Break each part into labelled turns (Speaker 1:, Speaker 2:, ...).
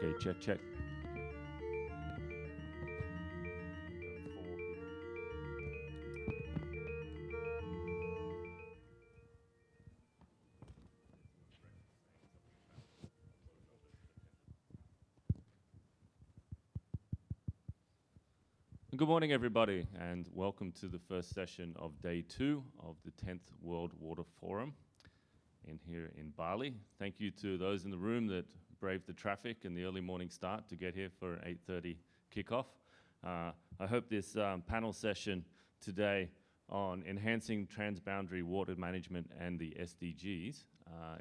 Speaker 1: Okay, check, check. Good morning, everybody, and welcome to the first session of day 2 of the 10th World Water Forum here in Bali. Thank you to those in the room that braved the traffic and the early morning start to get here for an 8:30 kickoff. I hope this panel session today on enhancing transboundary water management and the SDGs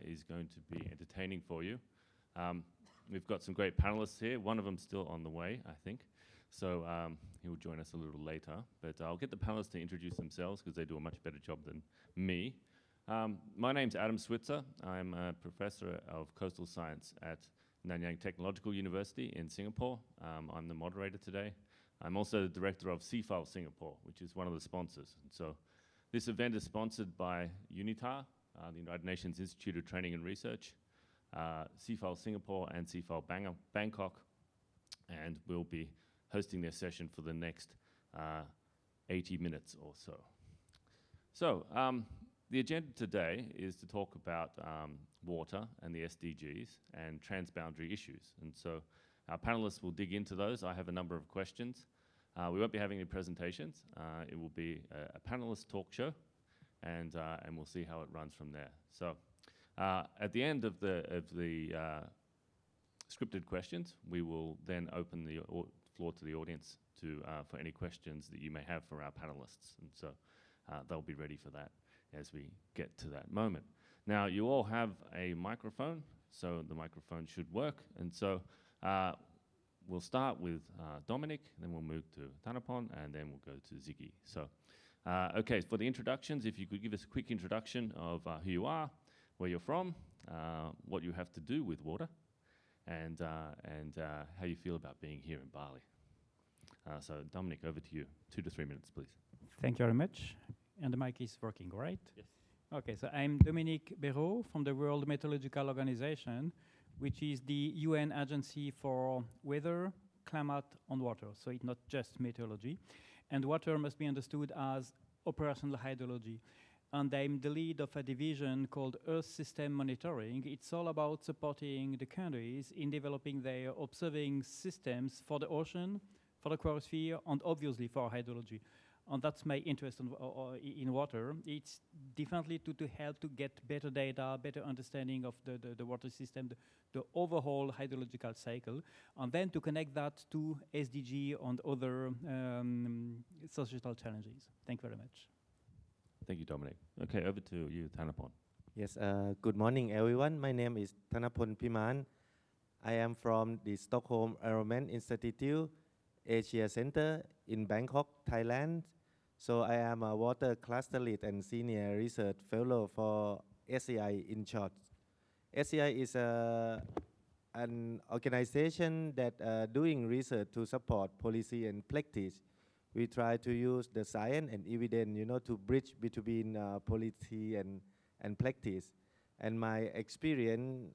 Speaker 1: is going to be entertaining for you. We've got some great panelists here. One of them still on the way, I think. So he'll join us a little later. But I'll get the panelists to introduce themselves because they do a much better job than me. My name's Adam Switzer. I'm a professor of coastal science at Nanyang Technological University in Singapore. I'm the moderator today. I'm also the director of CFAL Singapore, which is one of the sponsors. And so this event is sponsored by UNITAR, the United Nations Institute of Training and Research, CFAL Singapore and CFAL Bangkok, and we'll be hosting their session for the next 80 minutes or so. So the agenda today is to talk about water and the SDGs and transboundary issues. And so our panelists will dig into those. I have a number of questions. We won't be having any presentations. It will be a panelist talk show, and we'll see how it runs from there. So at the end of the scripted questions, we will then open the floor to the audience for any questions that you may have for our panelists. And so they'll be ready for that as we get to that moment. Now, you all have a microphone, so the microphone should work. And so we'll start with Dominic, then we'll move to Thanapon, and then we'll go to Ziggy. So, okay, for the introductions, if you could give us a quick introduction of who you are, where you're from, what you have to do with water, and how you feel about being here in Bali. So, Dominic, over to you. 2 to 3 minutes, please.
Speaker 2: Thank you very much. And the mic is working, right?
Speaker 1: Yes.
Speaker 2: Okay, so I'm Dominique Béraud from the World Meteorological Organization, which is the UN agency for weather, climate, and water. So it's not just meteorology. And water must be understood as operational hydrology. And I'm the lead of a division called Earth System Monitoring. It's all about supporting the countries in developing their observing systems for the ocean, for the cryosphere, and obviously for hydrology. And that's my interest in water. It's definitely to help to get better data, better understanding of the water system, the overall hydrological cycle, and then to connect that to SDG and other societal challenges. Thank you very much.
Speaker 1: Thank you, Dominic. Okay, over to you, Thanapon.
Speaker 3: Yes, good morning, everyone. My name is Thanapon Piman. I am from the Stockholm Environment Institute, Asia Center in Bangkok, Thailand. So I am a water cluster lead and senior research fellow for SCI in short. SCI is an organization that doing research to support policy and practice. We try to use the science and evidence, to bridge between policy and practice. And my experience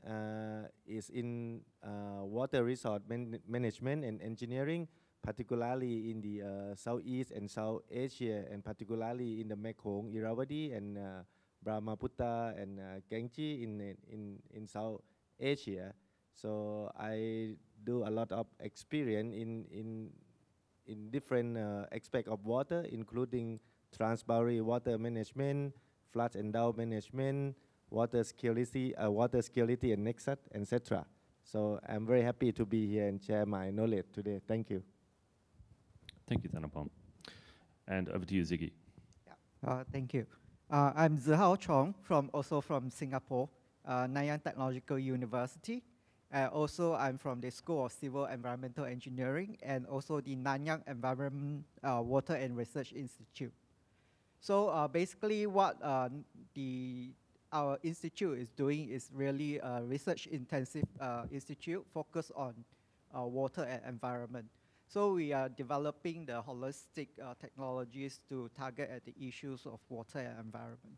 Speaker 3: is in water resource management and engineering, particularly in the Southeast and South Asia, and particularly in the Mekong, Irrawaddy, and Brahmaputra and Ganges in South Asia. So I do a lot of experience in different aspects of water, including transboundary water management, flood and drought management, water security, and nexus, etc. So I'm very happy to be here and share my knowledge today. Thank you.
Speaker 1: Thank you, Thanapon. And over to you, Ziggy.
Speaker 4: Yeah. Thank you. I'm Zihao Chong, also from Singapore, Nanyang Technological University. Also, I'm from the School of Civil Environmental Engineering and also the Nanyang Environment Water and Research Institute. So basically what our institute is doing is really a research-intensive institute focused on water and environment. So we are developing the holistic technologies to target at the issues of water and environment.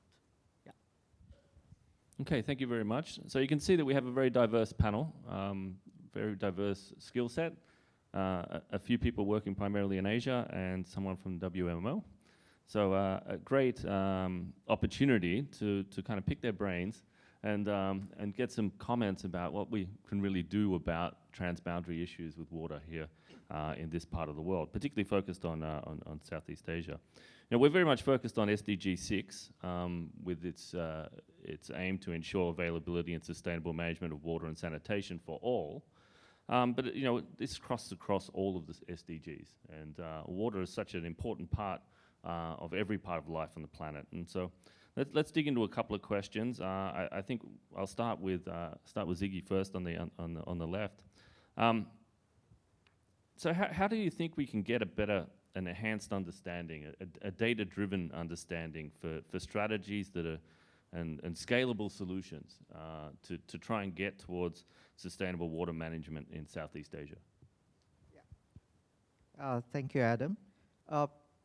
Speaker 1: Okay, thank you very much. So you can see that we have a very diverse panel, very diverse skill set. A few people working primarily in Asia and someone from WMO. So a great opportunity to kind of pick their brains and get some comments about what we can really do about transboundary issues with water here in this part of the world, particularly focused on Southeast Asia. Now, we're very much focused on SDG 6 with its aim to ensure availability and sustainable management of water and sanitation for all. But this crosses across all of the SDGs, and water is such an important part of every part of life on the planet. And so let's dig into a couple of questions. I think I'll start with Ziggy first on the left. So how do you think we can get a better, an enhanced understanding, a data-driven understanding for strategies that are and scalable solutions to try and get towards sustainable water management in Southeast Asia?
Speaker 4: Yeah. Thank you, Adam.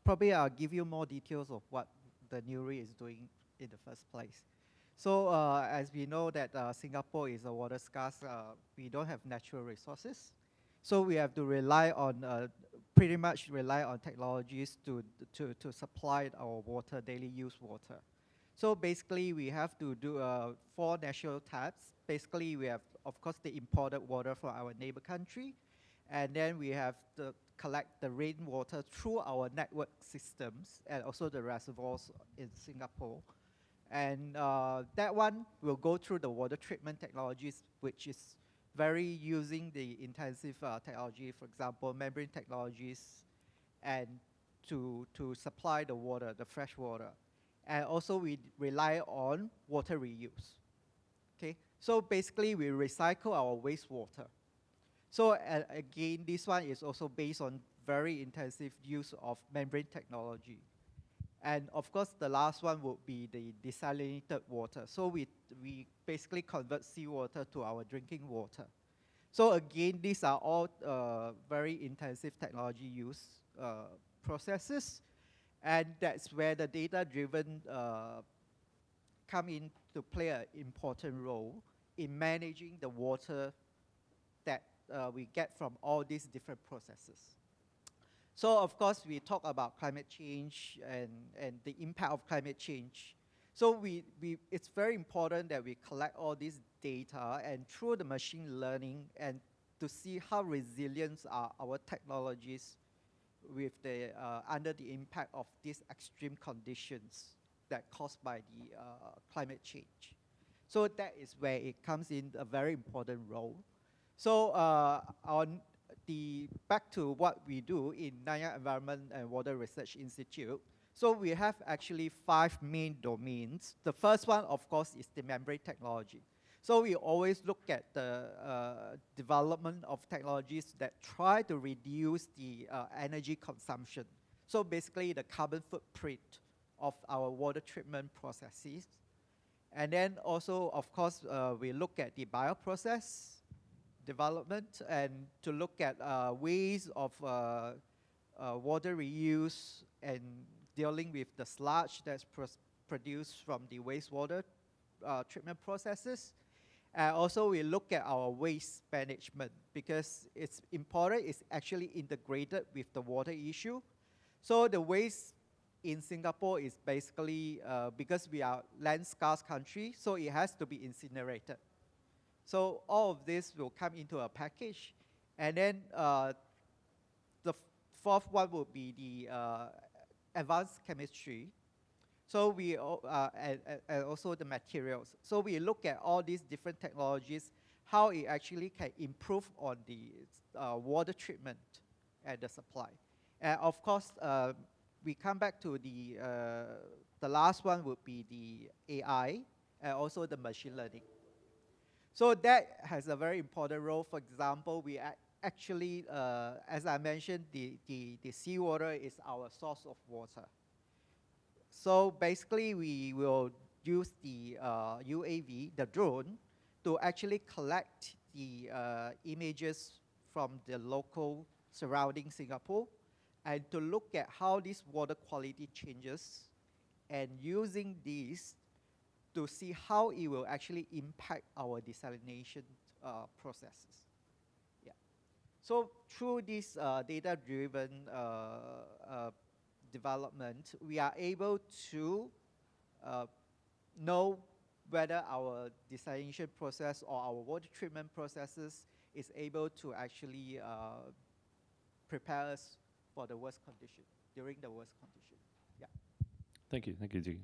Speaker 4: Probably I'll give you more details of what the NURI is doing in the first place. So as we know that Singapore is a water scarce, we don't have natural resources. So we have to rely on, pretty much rely on technologies to supply our water, daily use water. So basically we have to do 4 national taps. Basically we have, of course, the imported water from our neighbor country. And then we have to collect the rainwater through our network systems and also the reservoirs in Singapore. And that one will go through the water treatment technologies, which is very using the intensive technology, for example, membrane technologies, and to supply the water, the fresh water. And also we rely on water reuse. Okay, so basically we recycle our wastewater. So again, this one is also based on very intensive use of membrane technology. And of course, the last one would be the desalinated water. So we basically convert seawater to our drinking water. So again, these are all very intensive technology use processes. And that's where the data-driven come in to play an important role in managing the water that we get from all these different processes. So of course, we talk about climate change and the impact of climate change. So it's very important that we collect all this data and through the machine learning and to see how resilient are our technologies with the under the impact of these extreme conditions that caused by the climate change. So that is where it comes in a very important role. So back to what we do in Nanyang Environment and Water Research Institute. So we have actually 5 main domains. The first one, of course, is the membrane technology. So we always look at the development of technologies that try to reduce the energy consumption. So basically the carbon footprint of our water treatment processes. And then also, of course, we look at the bioprocess development and to look at ways of water reuse and dealing with the sludge that's produced from the wastewater treatment processes. Also, we look at our waste management because it's important, it's actually integrated with the water issue. So the waste in Singapore is basically, because we are land scarce country, so it has to be incinerated. So all of this will come into a package. And then the 4th one would be the advanced chemistry. So we, and also the materials. So we look at all these different technologies, how it actually can improve on the water treatment and the supply. And of course, we come back to the last one would be the AI and also the machine learning. So that has a very important role. For example, we actually, as I mentioned, the seawater is our source of water. So basically, we will use the UAV, the drone, to actually collect the images from the local surrounding Singapore and to look at how this water quality changes and using these to see how it will actually impact our desalination processes. So through this data-driven development, we are able to know whether our desalination process or our water treatment processes is able to actually prepare us for the worst condition, during the worst condition. Yeah.
Speaker 1: Thank you, Jiggy.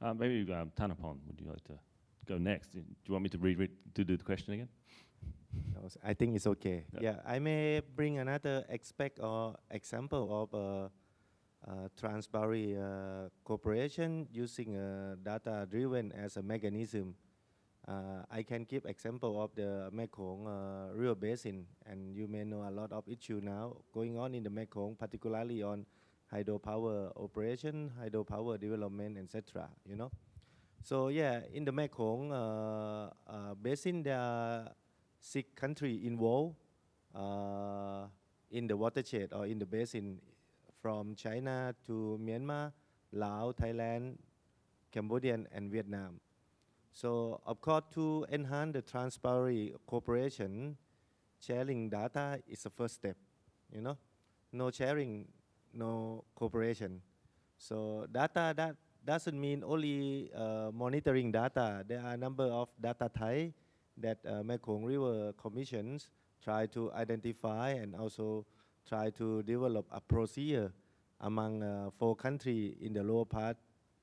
Speaker 4: Yep.
Speaker 1: Maybe Tanapon, would you like to go next? Do you want me to do the question again?
Speaker 3: No, I think it's okay.
Speaker 1: Yeah.
Speaker 3: Yeah, I may bring another aspect or example of transboundary cooperation using data-driven as a mechanism. I can give example of the Mekong River Basin, and you may know a lot of issue now going on in the Mekong, particularly on hydropower operation, hydropower development, etc. You know, so yeah, in the Mekong basin, there are 6 countries involved in the watershed or in the basin, from China to Myanmar, Laos, Thailand, Cambodia, and Vietnam. So of course, to enhance the transparency cooperation, sharing data is the first step. You know, no sharing, no cooperation. So data that doesn't mean only monitoring data. There are a number of data types that Mekong River Commissions try to identify and also try to develop a procedure among 4 countries in the lower part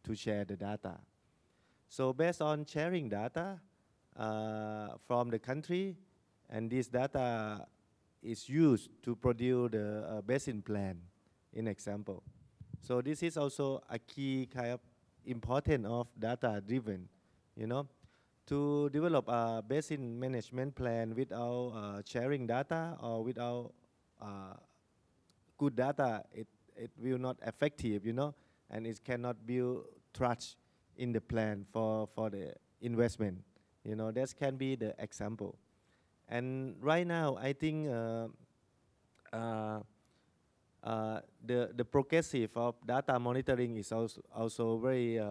Speaker 3: to share the data. So based on sharing data from the country, and this data is used to produce the basin plan, in example. So this is also a key kind of important of data-driven, you know. To develop a basin management plan without sharing data or without good data, it will not effective, you know, and it cannot build trust in the plan for the investment. You know, that can be the example. And right now, I think the progressive of data monitoring is also very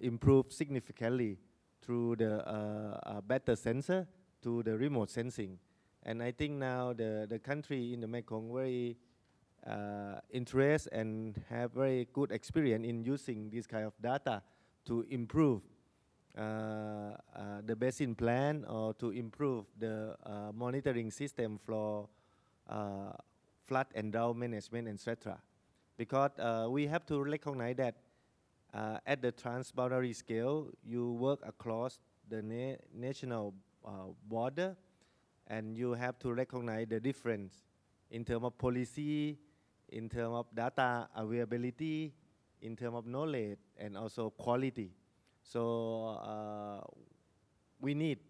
Speaker 3: improved significantly through the better sensor to the remote sensing. And I think now the country in the Mekong very interest and have very good experience in using this kind of data to improve the basin plan or to improve the monitoring system for flood and drought management, etc. Because we have to recognize that at the transboundary scale, you work across the national border, and you have to recognize the difference in terms of policy, in terms of data availability, in terms of knowledge, and also quality. So we need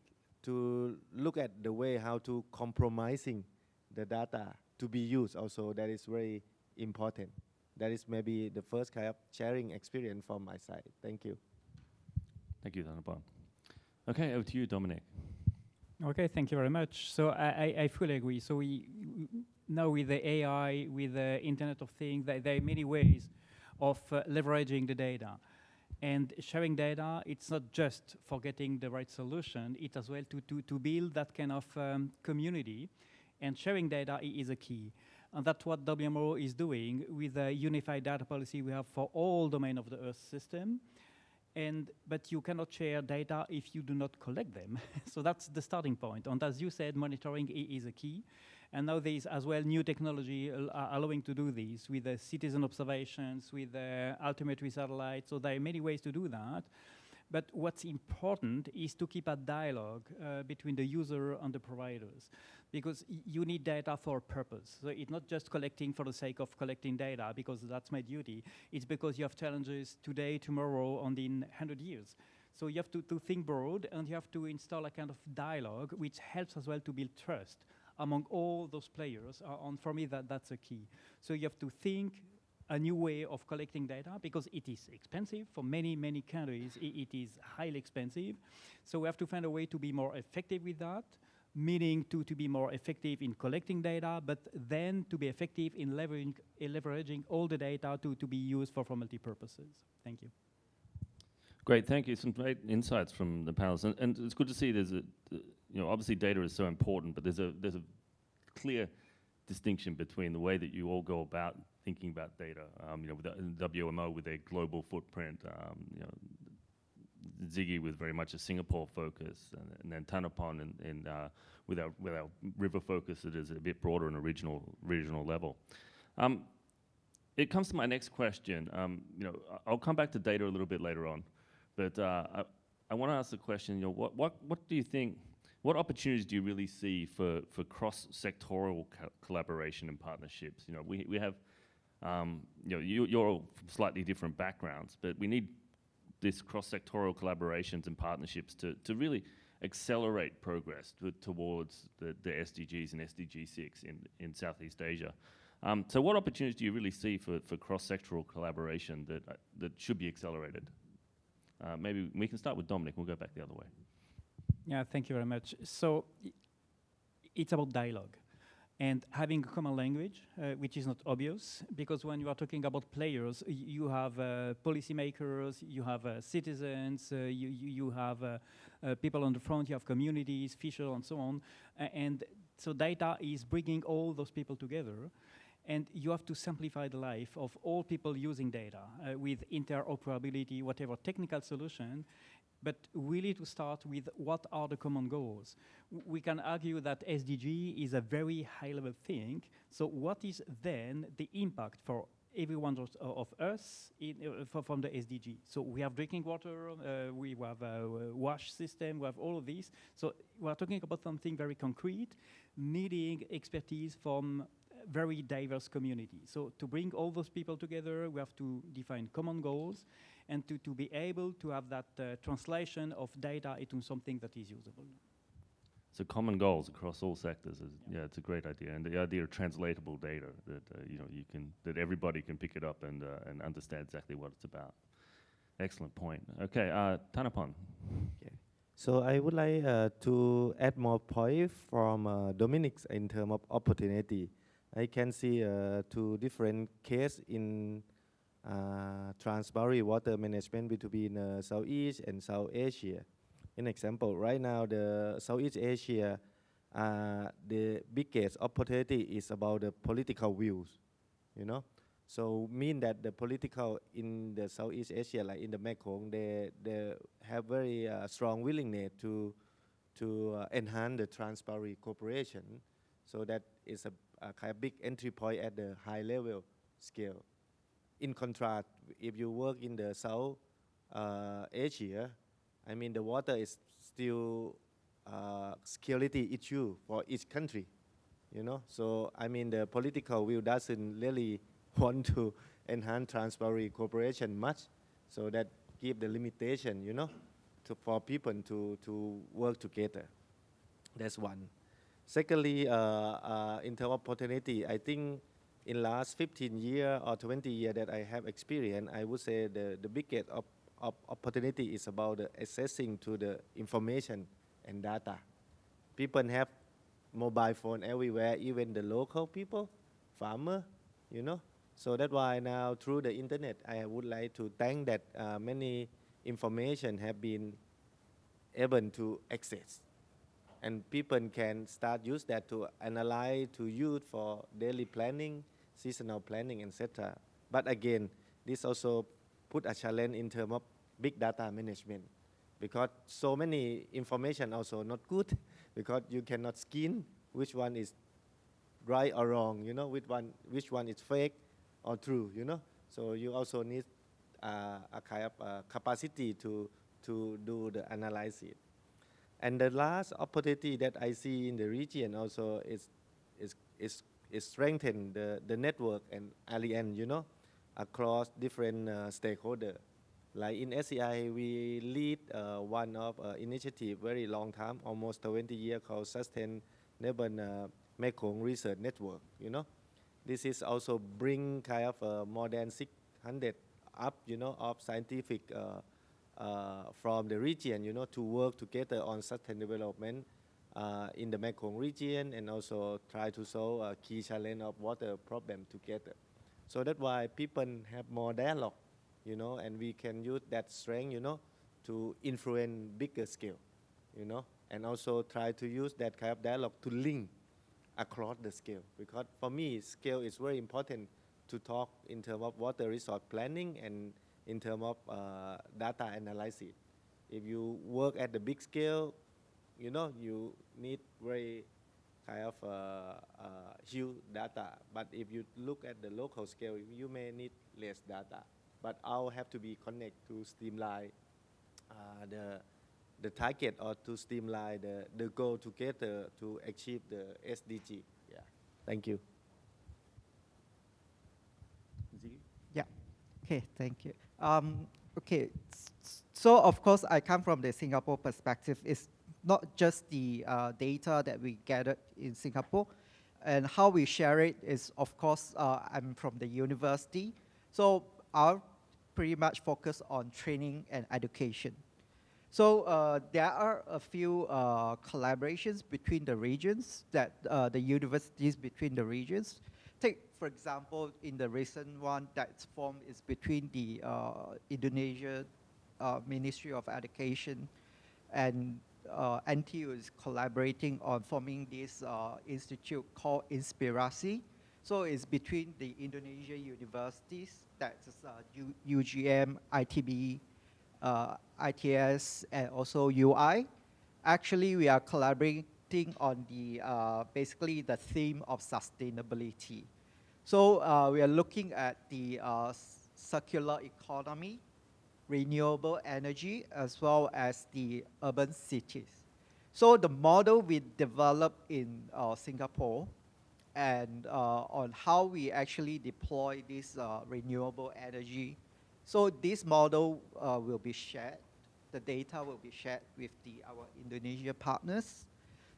Speaker 3: to look at the way how to compromising the data to be used also. That is very important. That is maybe the first kind of sharing experience from my side. Thank you.
Speaker 1: Thank you, Tanapon. Okay, over to you, Dominic.
Speaker 2: Okay, thank you very much. So I fully agree. So we now with the AI, with the Internet of Things, there are many ways of leveraging the data. And sharing data, it's not just for getting the right solution, it's as well to build that kind of community. And sharing data is a key. And that's what WMO is doing with a unified data policy we have for all domains of the Earth system. But you cannot share data if you do not collect them. So that's the starting point. And as you said, monitoring is a key. And now there is as well new technology allowing to do this with the citizen observations, with the altimetry satellites. So there are many ways to do that. But what's important is to keep a dialogue between the user and the providers, because you need data for a purpose. So it's not just collecting for the sake of collecting data, because that's my duty. It's because you have challenges today, tomorrow, and in 100 years. So you have to think broad, and you have to install a kind of dialogue, which helps as well to build trust among all those players. And for me, that's a key. So you have to think a new way of collecting data, because it is expensive for many, many countries. It is highly expensive. So we have to find a way to be more effective with that, meaning to be more effective in collecting data, but then to be effective in leveraging all the data to be used for multi-purposes. Thank you.
Speaker 1: Great, thank you. Some great insights from the panelists, and it's good to see there's a, you know, obviously data is so important, but there's a clear distinction between the way that you all go about thinking about data. With the WMO with their global footprint, Ziggy with very much a Singapore focus, and then Tanapon with our river focus that is a bit broader on a regional level. It comes to my next question. I'll come back to data a little bit later on, but I want to ask the question. What do you think? What opportunities do you really see for cross-sectoral collaboration and partnerships? We have, you're all from slightly different backgrounds, but we need this cross-sectoral collaborations and partnerships to really accelerate progress towards the SDGs and SDG 6 in Southeast Asia. So what opportunities do you really see for cross-sectoral collaboration that should be accelerated? Maybe we can start with Dominic. We'll go back the other way.
Speaker 2: Yeah, thank you very much. So it's about dialogue and having a common language, which is not obvious, because when you are talking about players, you have policymakers, you have citizens, you have people on the front, you have communities, fishers, and so on. And so data is bringing all those people together. And you have to simplify the life of all people using data with interoperability, whatever technical solution, but really to start with what are the common goals. We can argue that SDG is a very high-level thing. So what is then the impact for every one of us from the SDG? So we have drinking water, we have a wash system, we have all of these. So we're talking about something very concrete, needing expertise from very diverse community. So to bring all those people together, we have to define common goals and to be able to have that translation of data into something that is usable.
Speaker 1: So common goals across all sectors it's a great idea, and the idea of translatable data that that everybody can pick it up and understand exactly what it's about. Excellent point. Okay, Tanapon.
Speaker 3: Okay. So I would like to add more point from Dominic's in terms of opportunity. I can see two different cases in trans-boundary water management between Southeast and South Asia. An example, right now the Southeast Asia, the biggest opportunity is about the political views, So mean that the political in the Southeast Asia, like in the Mekong, they have very strong willingness to enhance the trans-boundary cooperation. So that is a kind of big entry point at the high level scale. In contrast, if you work in the South Asia, I mean the water is still security issue for each country, So I mean the political will doesn't really want to enhance trans-boundary cooperation much, so that give the limitation, for people to work together. That's one. Secondly, in terms of opportunity, I think in last 15 years or 20 years that I have experience, I would say the biggest opportunity is about the accessing to the information and data. People have mobile phone everywhere, even the local people, farmer, So that's why now through the internet, I would like to thank that many information have been able to access. And people can start use that to analyze, to use for daily planning, seasonal planning, etc. But again, this also put a challenge in terms of big data management, because so many information also not good, because you cannot skin which one is right or wrong, which one is fake or true, So you also need a kind of capacity to do the analysis. And the last opportunity that I see in the region also is strengthen the network and alliance, across different stakeholders. Like in SCI, we lead one of initiative very long time, almost 20 years, called Sustainable Mekong Research Network. This is also bring kind of more than 600 up, of scientific from the region, to work together on sustainable development in the Mekong region, and also try to solve a key challenge of water problem together. So that's why people have more dialogue, and we can use that strength, to influence bigger scale, and also try to use that kind of dialogue to link across the scale. Because for me, scale is very important to talk in terms of water resource planning and in terms of data analysis. If you work at the big scale, you know, you need very kind of huge data. But if you look at the local scale, you may need less data. But I'll have to be connected to streamline the target or to streamline the goal together to achieve the SDG. Yeah. Thank you.
Speaker 4: Yeah. Okay, thank you. Okay, so of course I come from the Singapore perspective. It's not just the data that we gathered in Singapore, and how we share it is, of course, I'm from the university, so I'll pretty much focus on training and education. So there are a few collaborations between the regions, that the universities between the regions. Take, for example, in the recent one that's formed is between the Indonesia Ministry of Education and NTU is collaborating on forming this institute called Inspirasi. So it's between the Indonesia universities, that's UGM, ITB, ITS, and also UI. Actually, we are collaborating on the basically the theme of sustainability. So we are looking at the circular economy, renewable energy, as well as the urban cities. So the model we developed in Singapore and on how we actually deploy this renewable energy. So this model will be shared. The data will be shared with our Indonesia partners.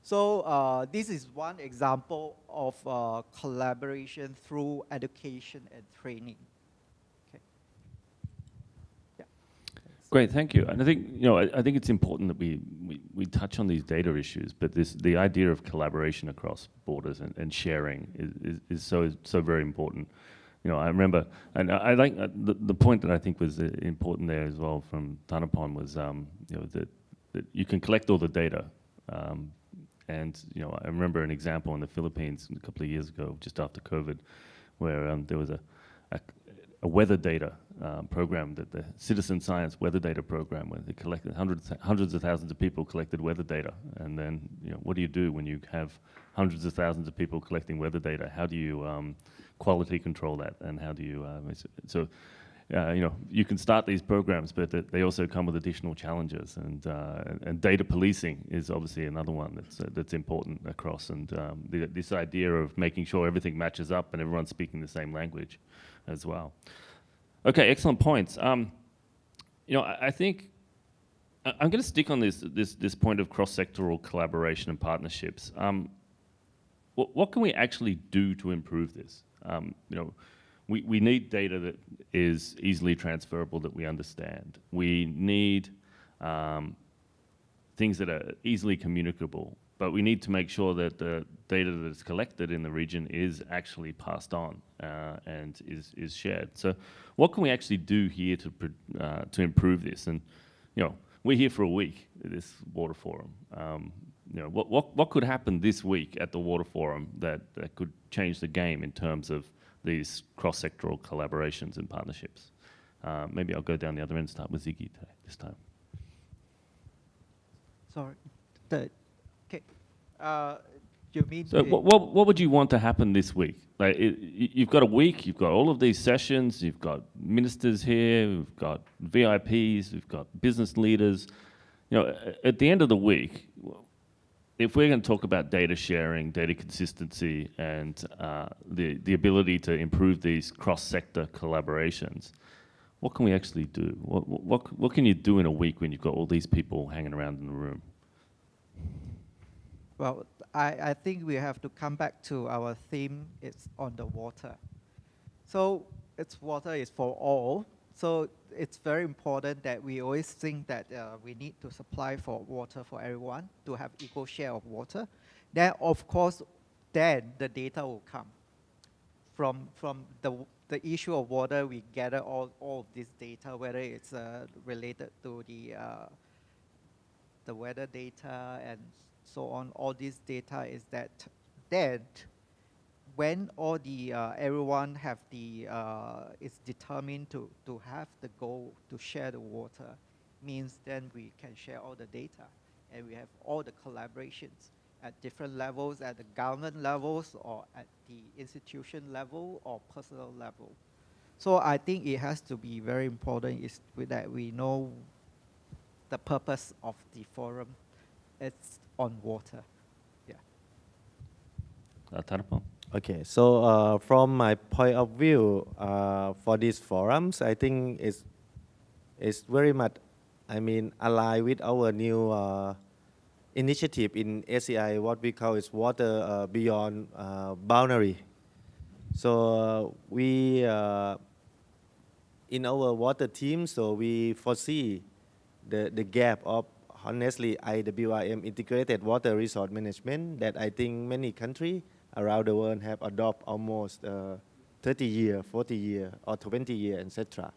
Speaker 4: So this is one example of collaboration through education and training. Okay. Yeah.
Speaker 1: Great, thank you. And I think, you know, I think it's important that we touch on these data issues, but the idea of collaboration across borders and sharing is so very important. You know, I remember, and I like the point that I think was important there as well from Thanapon was, you know, that you can collect all the data. And, you know, I remember an example in the Philippines a couple of years ago, just after COVID, where there was a weather data program, that the citizen science weather data program, where they collected hundreds of thousands of people collected weather data. And then, you know, what do you do when you have hundreds of thousands of people collecting weather data? How do you quality control that? And how do you, you know, you can start these programs, but they also come with additional challenges. And data policing is obviously another one that's important across. And this idea of making sure everything matches up and everyone's speaking the same language as well. Okay, excellent points. You know, I think I'm going to stick on this point of cross-sectoral collaboration and partnerships. What can we actually do to improve this? You know, we need data that is easily transferable, that we understand. We need things that are easily communicable, but we need to make sure that the data that is collected in the region is actually passed on and is shared. So what can we actually do here to improve this? And, you know, we're here for a week at this Water Forum. You know, what could happen this week at the Water Forum that could change the game in terms of these cross-sectoral collaborations and partnerships? Maybe I'll go down the other end, start with Ziggy this time.
Speaker 4: Sorry. Okay. You mean?
Speaker 1: So what would you want to happen this week? Like you've got a week, you've got all of these sessions, you've got ministers here, we've got VIPs, we've got business leaders. You know, at the end of the week, if we're going to talk about data sharing, data consistency, and the ability to improve these cross-sector collaborations, what can we actually do? What can you do in a week when you've got all these people hanging around in the room?
Speaker 4: Well, I think we have to come back to our theme. It's on the water. So water is for all. So it's very important that we always think that we need to supply for water for everyone, to have equal share of water. Then, of course, then the data will come. From the issue of water, we gather all of this data, whether it's related to the weather data and so on. All this data is that then when all the everyone have the is determined to have the goal to share the water, means then we can share all the data, and we have all the collaborations at different levels, at the government levels, or at the institution level, or personal level. So I think it has to be very important is that we know the purpose of the forum. It's on water. Yeah.
Speaker 1: Thanapon.
Speaker 3: Okay, so from my point of view, for these forums, I think it's very much, I mean, aligned with our new initiative in ACI, what we call is water beyond boundary. So we in our water team, so we foresee the gap of honestly IWRM integrated water resource management that I think many countries around the world have adopted almost 30 year, 40 year, or 20 year, etc.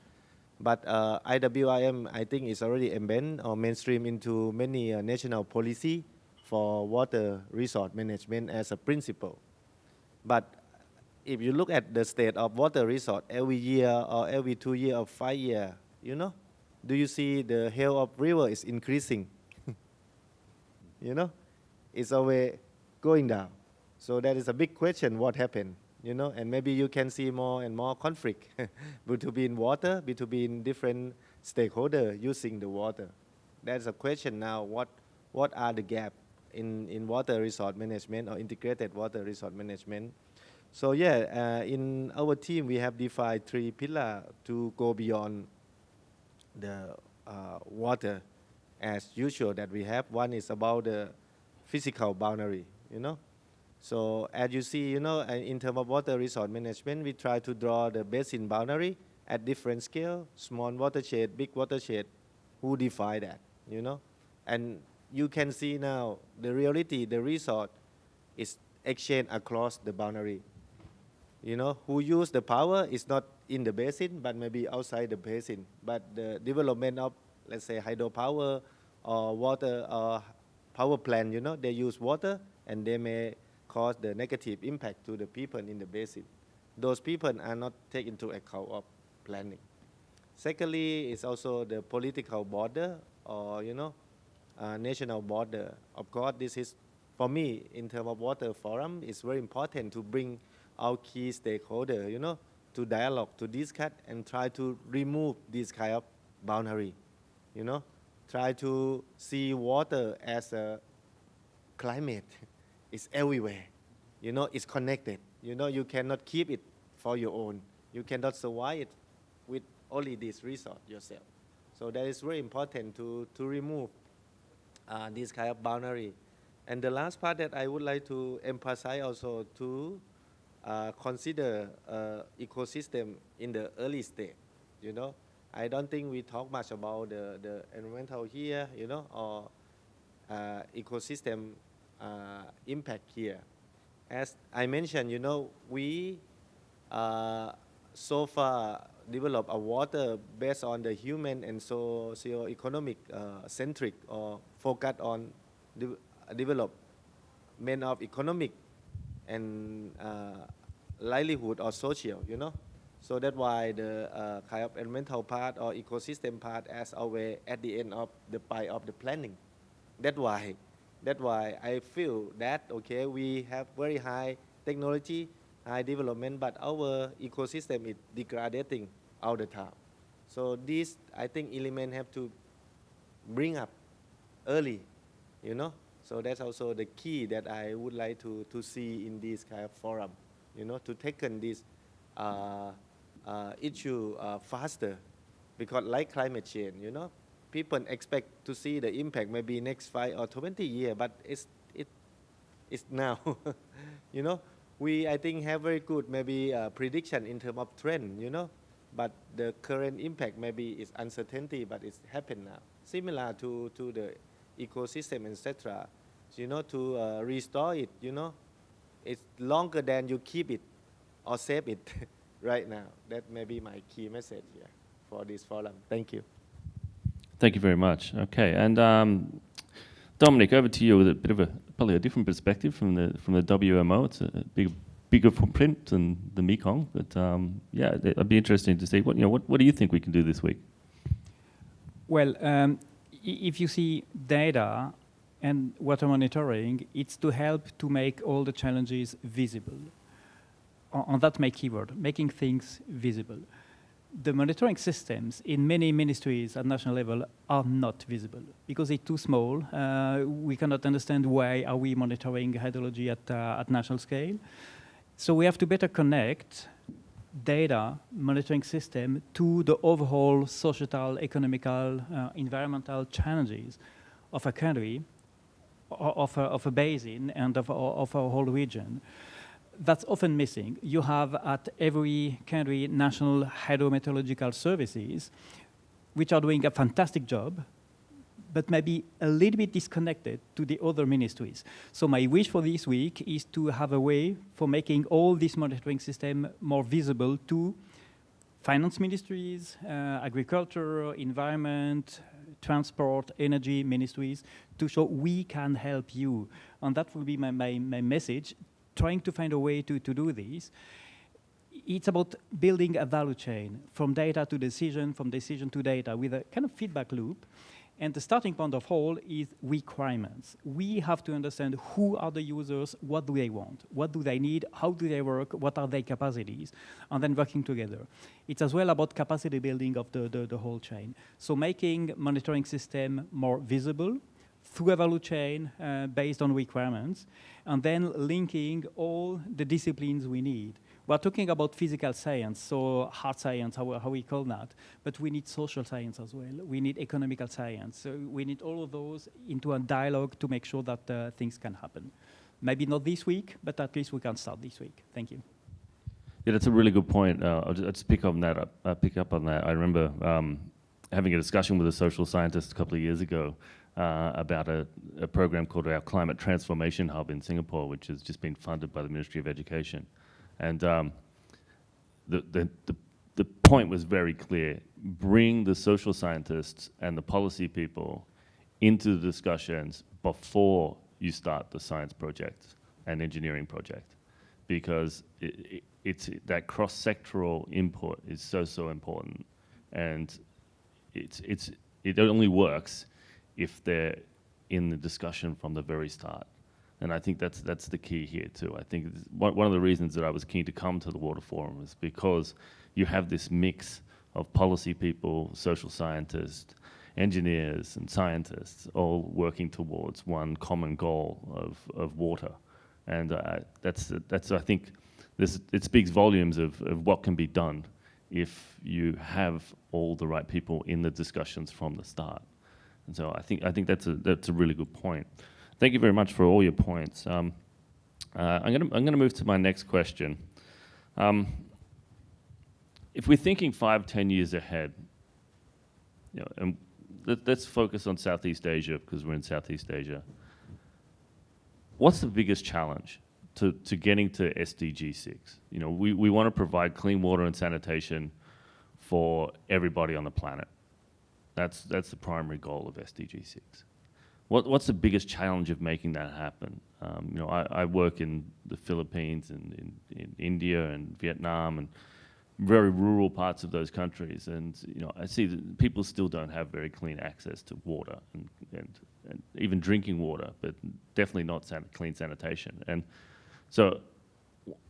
Speaker 3: But IWRM, I think, is already embedded or mainstream into many national policy for water resource management as a principle. But if you look at the state of water resource every year or every 2 year or 5 year, you know, do you see the health of river is increasing? You know, it's always going down. So that is a big question, what happened? You know, and maybe you can see more and more conflict between water, between different stakeholders using the water. That's a question now, what are the gaps in water resource management or integrated water resource management? So yeah, in our team, we have defined 3 pillars to go beyond the water as usual that we have. One is about the physical boundary, you know. So as you see, you know, in terms of water resource management, we try to draw the basin boundary at different scale, small watershed, big watershed, who define that, you know. And you can see now the reality, the resource is exchanged across the boundary. You know, who use the power is not in the basin, but maybe outside the basin. But the development of, let's say, hydropower or water or power plant, you know, they use water and they may cause the negative impact to the people in the basin. Those people are not taken into account of planning. Secondly, it's also the political border or, you know, national border. Of course, this is, for me, in terms of water forum, it's very important to bring our key stakeholders, you know, to dialogue, to discuss, and try to remove this kind of boundary, you know, try to see water as a climate. It's everywhere, you know, it's connected. You know, you cannot keep it for your own. You cannot survive it with only this resource yourself. So that is very important to remove this kind of boundary. And the last part that I would like to emphasize also to consider ecosystem in the early stage, you know. I don't think we talk much about the environmental here, you know, or ecosystem impact here. As I mentioned, you know, we so far develop a water based on the human and socio-economic centric or focus on development of economic and livelihood or social, you know. So that's why the kind of environmental part or ecosystem part as always at the end of the pie of the planning. That's why I feel that, okay, we have very high technology, high development, but our ecosystem is degrading all the time. So this, I think, element have to bring up early, you know. So that's also the key that I would like to see in this kind of forum, you know, to tackle this issue faster, because like climate change, you know, people expect to see the impact maybe next 5 or 20 years, but it's now. You know, we, I think, have very good maybe prediction in terms of trend, you know, but the current impact maybe is uncertainty, but it's happened now. Similar to the ecosystem, etc. So, you know, to restore it, you know, it's longer than you keep it or save it right now. That may be my key message here for this forum. Thank you.
Speaker 1: Thank you very much. Okay, and Dominic, over to you with a bit of a probably a different perspective from the WMO. It's a bigger footprint than the Mekong, but yeah, it'd be interesting to see what do you think we can do this week?
Speaker 2: Well, if you see data and water monitoring, it's to help to make all the challenges visible. On that my keyword, making things visible. The monitoring systems in many ministries at national level are not visible because they're too small. We cannot understand why are we monitoring hydrology at national scale. So we have to better connect data monitoring system to the overall societal, economical, environmental challenges of a country, of a basin, and of a whole region. That's often missing. You have at every country national hydrometeorological services, which are doing a fantastic job, but maybe a little bit disconnected to the other ministries. So my wish for this week is to have a way for making all this monitoring system more visible to finance ministries, agriculture, environment, transport, energy ministries, to show we can help you. And that will be my message, trying to find a way to do this. It's about building a value chain from data to decision, from decision to data with a kind of feedback loop. And the starting point of all is requirements. We have to understand who are the users, what do they want, what do they need, how do they work, what are their capacities, and then working together. It's as well about capacity building of the whole chain. So making monitoring system more visible through a value chain based on requirements, and then linking all the disciplines we need. We're talking about physical science, so hard science, how we call that, but we need social science as well. We need economical science. So we need all of those into a dialogue to make sure that things can happen. Maybe not this week, but at least we can start this week. Thank you.
Speaker 1: Yeah, that's a really good point. I'll just pick up on that. I remember having a discussion with a social scientist a couple of years ago about a program called our Climate Transformation Hub in Singapore, which has just been funded by the Ministry of Education. And the point was very clear. Bring the social scientists and the policy people into the discussions before you start the science project and engineering project, because it's that cross-sectoral input is so important, and it only works if they're in the discussion from the very start. And I think that's the key here too. I think one of the reasons that I was keen to come to the Water Forum is because you have this mix of policy people, social scientists, engineers and scientists all working towards one common goal of water. And that's I think it speaks volumes of what can be done if you have all the right people in the discussions from the start. And so I think that's a really good point. Thank you very much for all your points. I'm gonna move to my next question. If we're thinking 5-10 years ahead, and let's focus on Southeast Asia because we're in Southeast Asia. What's the biggest challenge to getting to SDG 6? We want to provide clean water and sanitation for everybody on the planet. That's the primary goal of SDG 6. What's the biggest challenge of making that happen? I work in the Philippines and in India and Vietnam and very rural parts of those countries, and I see that people still don't have very clean access to water and even drinking water, but definitely not clean sanitation. And so,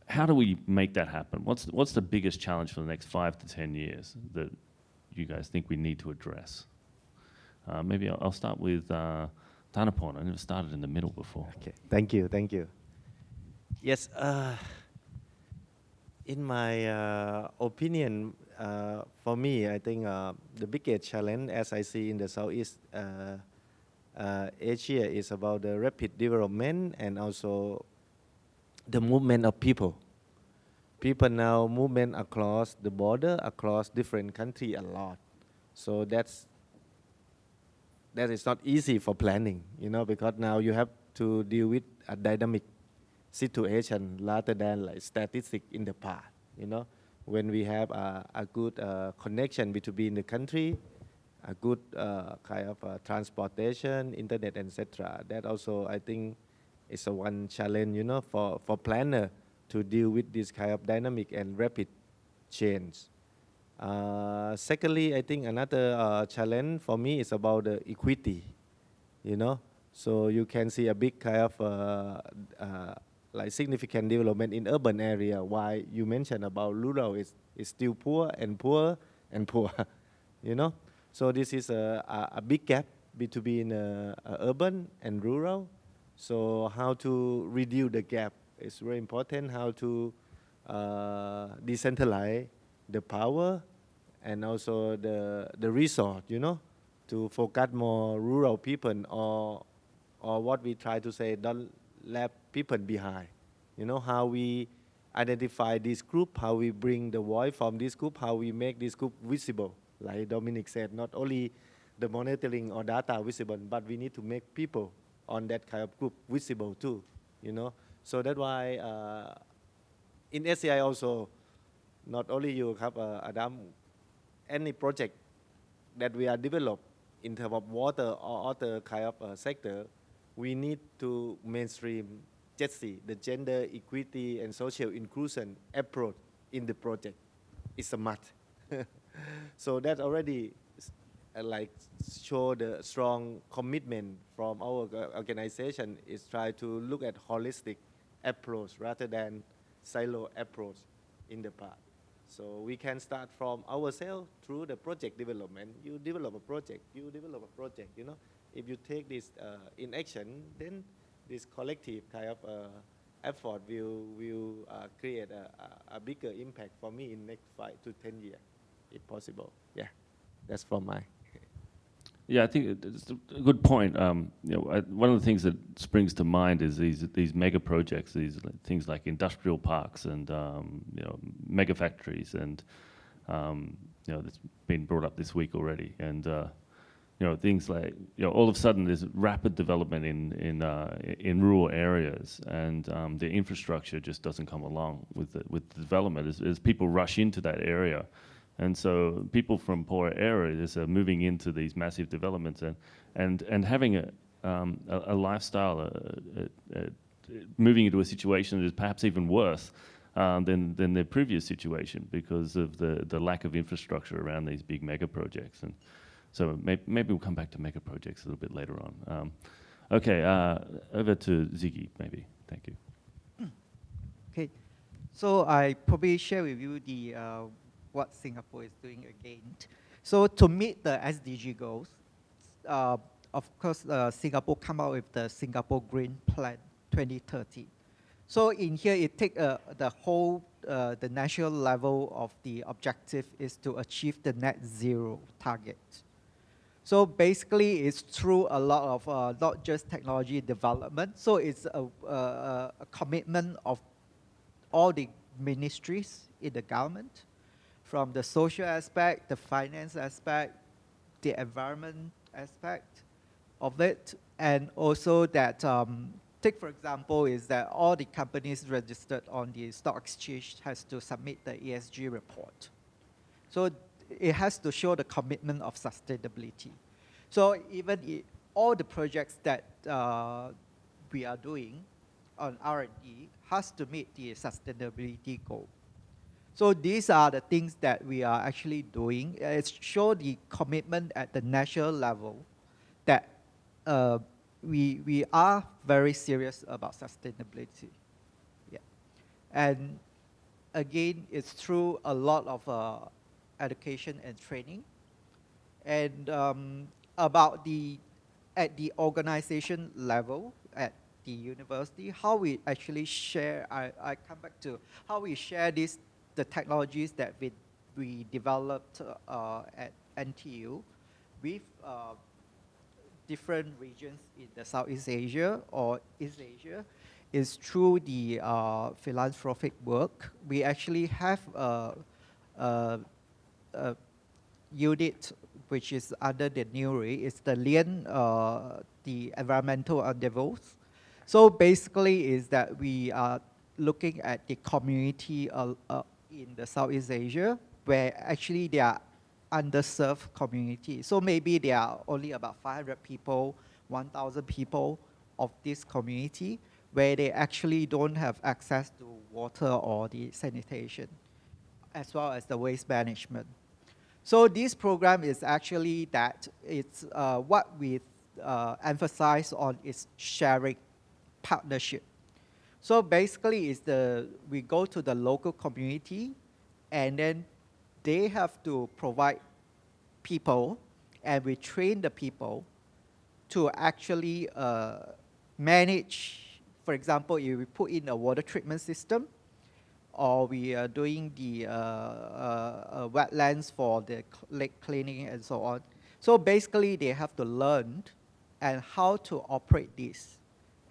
Speaker 1: how do we make that happen? What's the biggest challenge for the next 5 to 10 years that you guys think we need to address? Maybe I'll start with Thanapon. I never started in the middle before.
Speaker 3: Okay, thank you. Yes, in my opinion, for me, I think the biggest challenge, as I see in the Southeast Asia, is about the rapid development and also the movement of people. People now movement across the border, across different countries a lot. So that is not easy for planning, because now you have to deal with a dynamic situation rather than like statistic in the past. When we have a good connection between the country, a good kind of transportation, internet, etc. That also, I think, It's a one challenge, for planner to deal with this kind of dynamic and rapid change. Secondly, I think another challenge for me is about the equity, So you can see a big kind of like significant development in urban area. Why you mentioned about rural is still poor and poor and poor, So this is a big gap between urban and rural. So how to reduce the gap is very important. How to decentralize the power and also the resource, to focus more rural people or what we try to say, don't left people behind. How we identify this group, how we bring the voice from this group, how we make this group visible. Like Dominic said, not only the monitoring or data visible, but we need to make people on that kind of group visible too. So that's why in SCI also, not only you have Adam, any project that we are developed in terms of water or other kind of sector, we need to mainstream JETSI, the gender equity and social inclusion approach in the project. It's a must. So that already like show the strong commitment from our organization is try to look at holistic approach rather than silo approach in the past. So we can start from ourselves through the project development. You develop a project, If you take this in action, then this collective kind of effort will create a bigger impact for me in next 5 to 10 years, if possible. Yeah, that's from my.
Speaker 1: Yeah, I think it's a good point. One of the things that springs to mind is these mega projects, these things like industrial parks and mega factories, and that's been brought up this week already. And things like all of a sudden there's rapid development in rural areas, and the infrastructure just doesn't come along with the development as people rush into that area. And so people from poor areas are moving into these massive developments and having a lifestyle, moving into a situation that is perhaps even worse than their previous situation because of the lack of infrastructure around these big mega projects. And so maybe we'll come back to mega projects a little bit later on. Okay, over to Ziggy, maybe. Thank you.
Speaker 4: Okay, so I probably share with you the what Singapore is doing again. So to meet the SDG goals, of course, Singapore come out with the Singapore Green Plan 2030. So in here, it take the whole, the national level of the objective is to achieve the net zero target. So basically, it's through a lot of not just technology development. So it's a commitment of all the ministries in the government, from the social aspect, the finance aspect, the environment aspect of it, and also that, take for example, is that all the companies registered on the stock exchange has to submit the ESG report. So it has to show the commitment of sustainability. So even all the projects that we are doing on R&D has to meet the sustainability goal. So these are the things that we are actually doing. It shows the commitment at the national level that we are very serious about sustainability. Yeah. And again, it's through a lot of education and training. And about at the organization level, at the university, how we actually share, I come back to how we share the technologies that we developed at NTU with different regions in the Southeast Asia or East Asia is through the philanthropic work. We actually have a unit which is under the NURI. It's the LIAN, the environmental endeavors. So basically is that we are looking at the community in the Southeast Asia, where actually they are underserved community. So maybe there are only about 500 people, 1,000 people of this community, where they actually don't have access to water or the sanitation, as well as the waste management. So this program is actually that it's what we emphasize on is sharing, partnership. So basically, we go to the local community, and then they have to provide people, and we train the people to actually manage. For example, if we put in a water treatment system, or we are doing the wetlands for the lake cleaning and so on. So basically, they have to learn and how to operate this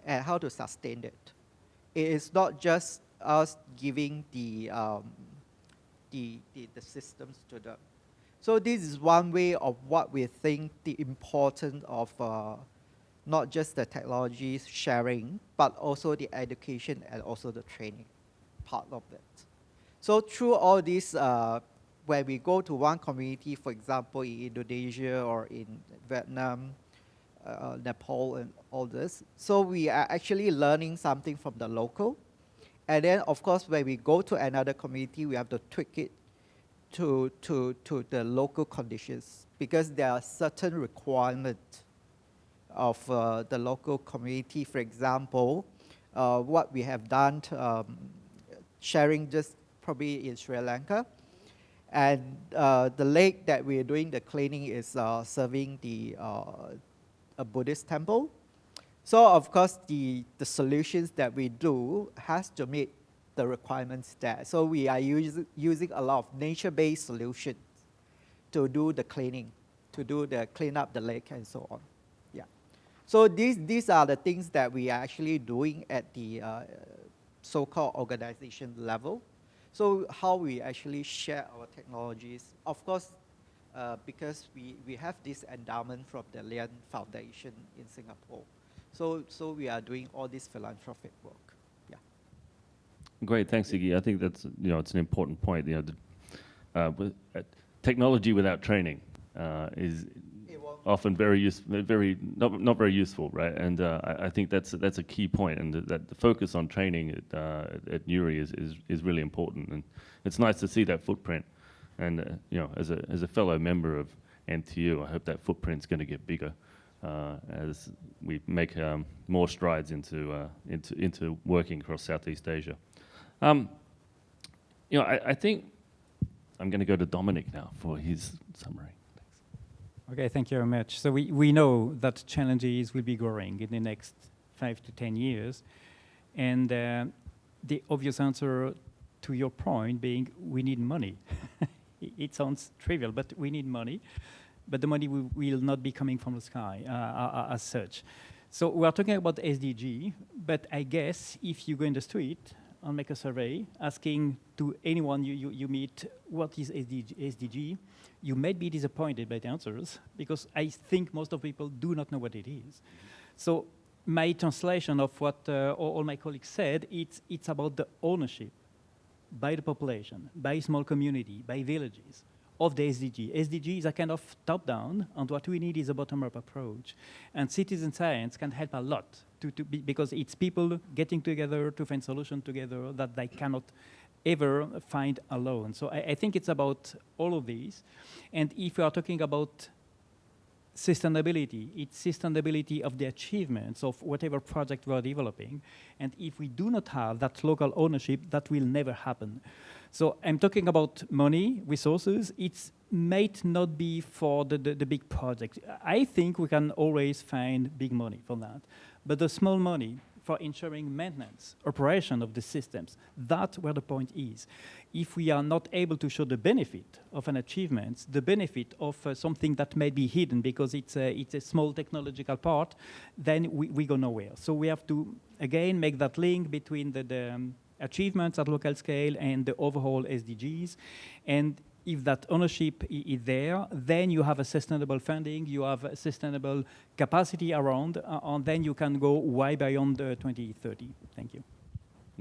Speaker 4: and how to sustain it. It is not just us giving the systems to them. So this is one way of what we think the importance of not just the technology sharing, but also the education and also the training part of it. So through all this, when we go to one community, for example, in Indonesia or in Vietnam, Nepal and all this, so we are actually learning something from the local. And then, of course, when we go to another community, we have to tweak it to the local conditions, because there are certain requirements of the local community. For example, what we have done, sharing just probably in Sri Lanka, and the lake that we are doing the cleaning is serving a Buddhist temple. So of course, the solutions that we do has to meet the requirements there. So we are using a lot of nature-based solutions to do the cleaning, to clean up the lake and so on. Yeah. So these are the things that we are actually doing at the so-called organization level. So how we actually share our technologies, of course, because we have this endowment from the Lian Foundation in Singapore. So we are doing all this philanthropic work. Yeah.
Speaker 1: Great, thanks, Iggy. I think that's, it's an important point. Technology without training is often not very useful, right? And I think that's a key point, and that the focus on training at NURI is really important, and it's nice to see that footprint. And as a fellow member of NTU, I hope that footprint's going to get bigger as we make more strides into working across Southeast Asia. I think I'm going to go to Dominic now for his summary.
Speaker 2: Okay, thank you very much. So we know that challenges will be growing in the next 5 to 10 years. And the obvious answer to your point being we need money. It sounds trivial, but we need money. But the money will not be coming from the sky as such. So we are talking about SDG, but I guess if you go in the street and make a survey asking to anyone you meet what is SDG, you may be disappointed by the answers, because I think most of people do not know what it is. So my translation of what all my colleagues said, it's about the ownership by the population, by small community, by villages of the SDG. SDG is a kind of top-down, and what we need is a bottom-up approach. And citizen science can help a lot because it's people getting together to find solutions together that they cannot ever find alone. So I think it's about all of these. And if we are talking about sustainability, it's sustainability of the achievements of whatever project we are developing. And if we do not have that local ownership, that will never happen. So I'm talking about money, resources. It might not be for the big project. I think we can always find big money for that. But the small money for ensuring maintenance, operation of the systems, that's where the point is. If we are not able to show the benefit of an achievement, the benefit of something that may be hidden because it's a small technological part, then we go nowhere. So we have to, again, make that link between the achievements at local scale and the overall SDGs. And if that ownership is there, then you have a sustainable funding, you have a sustainable capacity around, and then you can go way beyond 2030. Thank you.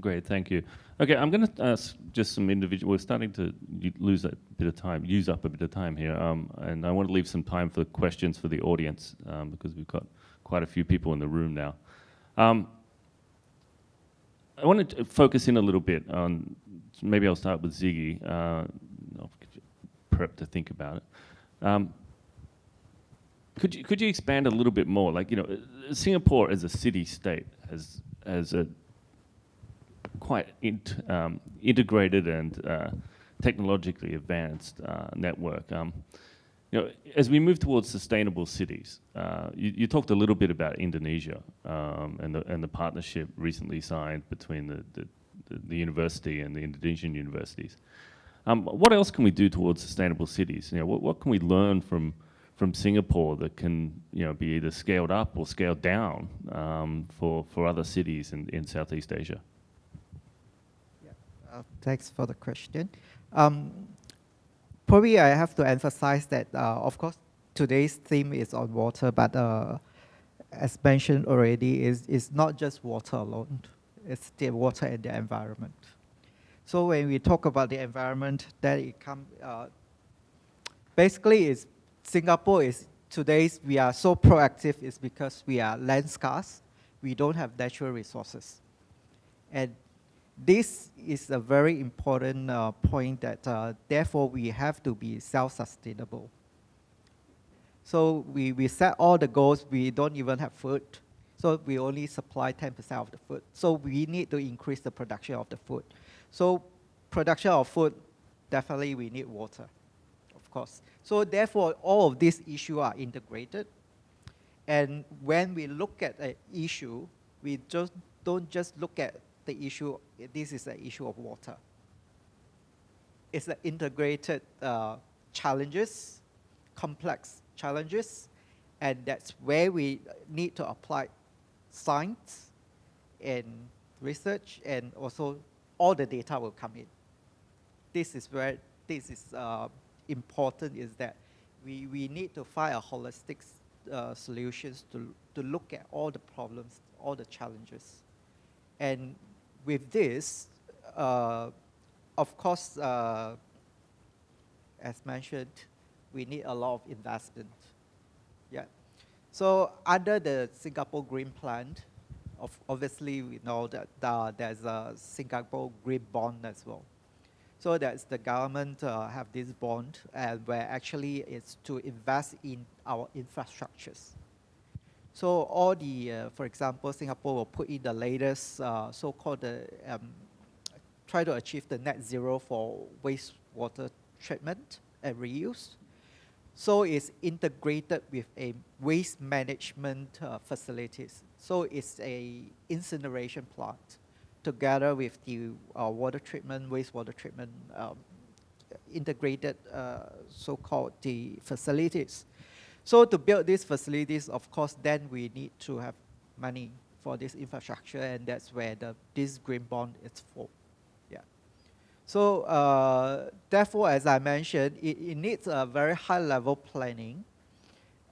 Speaker 1: Great, thank you. Okay, I'm going to ask just some individual. We're starting to use up a bit of time here, and I want to leave some time for questions for the audience because we've got quite a few people in the room now. I wanted to focus in a little bit on, maybe I'll start with Ziggy. I'll give you prep to think about it. Could you expand a little bit more? Like, you know, Singapore as a city-state has a quite integrated and technologically advanced network. You know, as we move towards sustainable cities, you talked a little bit about Indonesia and the partnership recently signed between the university and the Indonesian universities. What else can we do towards sustainable cities? You know, what can we learn from Singapore that can, you know, be either scaled up or scaled down for other cities in Southeast Asia?
Speaker 4: Thanks for the question. Probably I have to emphasize that, of course, today's theme is on water, but as mentioned already, it's not just water alone. It's the water and the environment. So when we talk about the environment, that it comes, basically is Singapore is today's, we are so proactive is because we are land scarce. We don't have natural resources. And this is a very important point that therefore we have to be self-sustainable. So we set all the goals, we don't even have food. So we only supply 10% of the food. So we need to increase the production of the food. So production of food, definitely we need water, of course. So therefore all of these issues are integrated. And when we look at an issue, we just don't just look at the issue, this is an issue of water. It's an integrated challenges, complex challenges, and that's where we need to apply science and research, and also all the data will come in. This is where this is important, is that we need to find a holistic solutions to look at all the problems, all the challenges. And with this, of course, as mentioned, we need a lot of investment. Yeah. So under the Singapore Green Plan, obviously we know that there's a Singapore Green Bond as well. So that's the government have this bond, and where actually it's to invest in our infrastructures. So all the, for example, Singapore will put in the latest so-called, try to achieve the net zero for wastewater treatment and reuse. So it's integrated with a waste management facilities. So it's a incineration plant together with the water treatment, wastewater treatment, integrated so-called the facilities. So to build these facilities, of course, then we need to have money for this infrastructure, and that's where this green bond is for. Yeah. So therefore, as I mentioned, it needs a very high-level planning,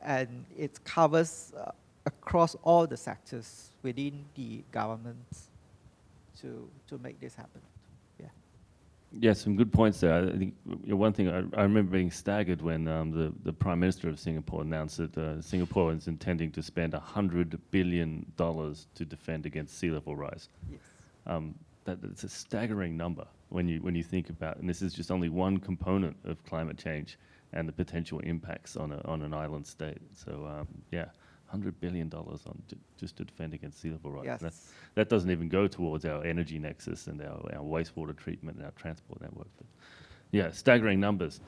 Speaker 4: and it covers across all the sectors within the government to make this happen.
Speaker 1: Yeah, some good points there. I think one thing I remember being staggered when the Prime Minister of Singapore announced that Singapore is intending to spend $100 billion to defend against sea level rise.
Speaker 4: Yes.
Speaker 1: That's a staggering number when you think about, and this is just only one component of climate change and the potential impacts on an island state. So yeah, $100 billion just to defend against sea level rise.
Speaker 4: Yes.
Speaker 1: That doesn't even go towards our energy nexus and our wastewater treatment and our transport network. But yeah, staggering numbers.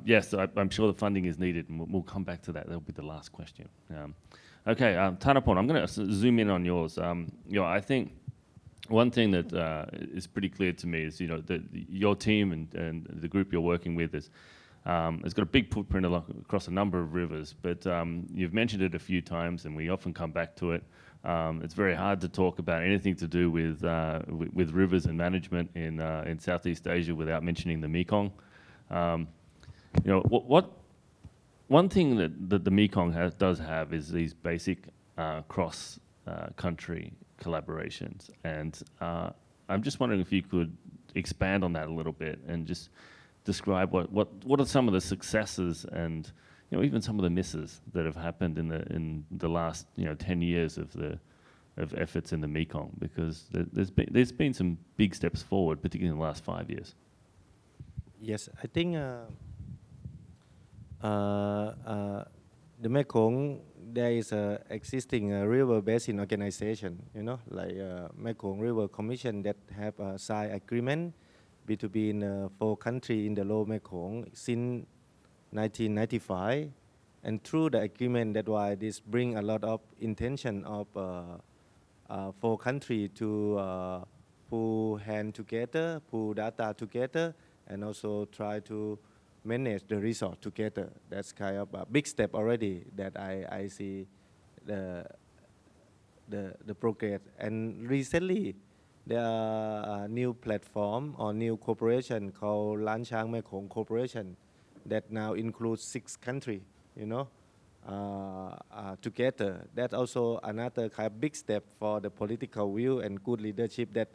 Speaker 1: Yes, I'm sure the funding is needed, and we'll come back to that. That'll be the last question. Okay, Thanapon, I'm going to zoom in on yours. You know, I think one thing that is pretty clear to me is, you know, that your team and the group you're working with is it's got a big footprint across a number of rivers, but you've mentioned it a few times, and we often come back to it. It's very hard to talk about anything to do with rivers and management in Southeast Asia without mentioning the Mekong. You know, one thing that the Mekong does have is these basic cross-country collaborations, and I'm just wondering if you could expand on that a little bit and just describe what are some of the successes and, you know, even some of the misses that have happened in the last, you know, 10 years of of efforts in the Mekong? Because there's been some big steps forward, particularly in the last 5 years.
Speaker 3: Yes, I think the Mekong, there is a existing river basin organization, you know, like Mekong River Commission that have a signed agreement between 4 countries in the Lower Mekong since 1995, and through the agreement, that why this bring a lot of intention of 4 countries to pull hand together, pull data together, and also try to manage the resource together. That's kind of a big step already that I see the progress. And recently, there are a new platform or new corporation called Lan Chang Mekong Corporation that now includes 6 countries, you know, together. That's also another kind of big step for the political will and good leadership, that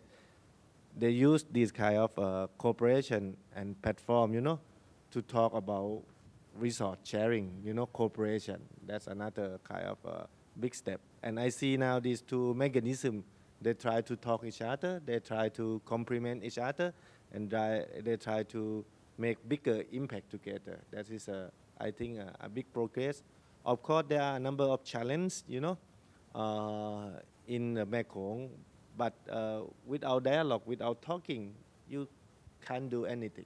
Speaker 3: they use this kind of cooperation and platform, you know, to talk about resource sharing, you know, cooperation. That's another kind of big step. And I see now these 2 mechanisms, they try to talk each other, they try to complement each other, and they try to make bigger impact together. That is, I think, a big progress. Of course, there are a number of challenges, you know, in the Mekong, but without dialogue, without talking, you can't do anything.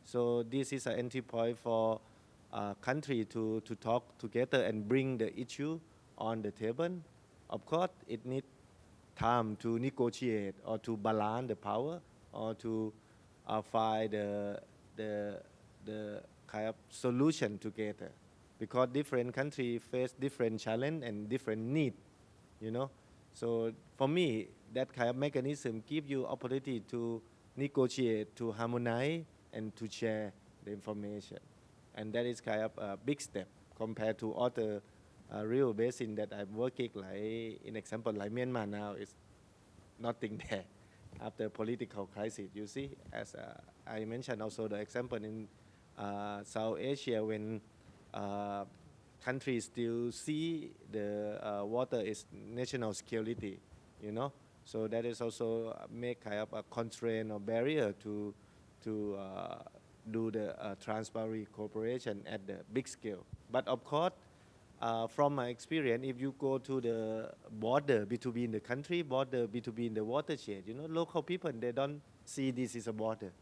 Speaker 3: So this is an entry point for country to talk together and bring the issue on the table. Of course, it needs time to negotiate or to balance the power or to find the kind of solution together, because different countries face different challenge and different need, you know. So for me, that kind of mechanism give you opportunity to negotiate, to harmonize, and to share the information. And that is kind of a big step compared to other river basin that I'm working, like, in example, like Myanmar now is nothing there after political crisis, you see. As I mentioned also the example in South Asia, when countries still see the water is national security, you know. So that is also make kind of a constraint or barrier to do the transboundary cooperation at the big scale. But of course, from my experience, if you go to the border between the country, border between the watershed, you know, local people, they don't see this is a border.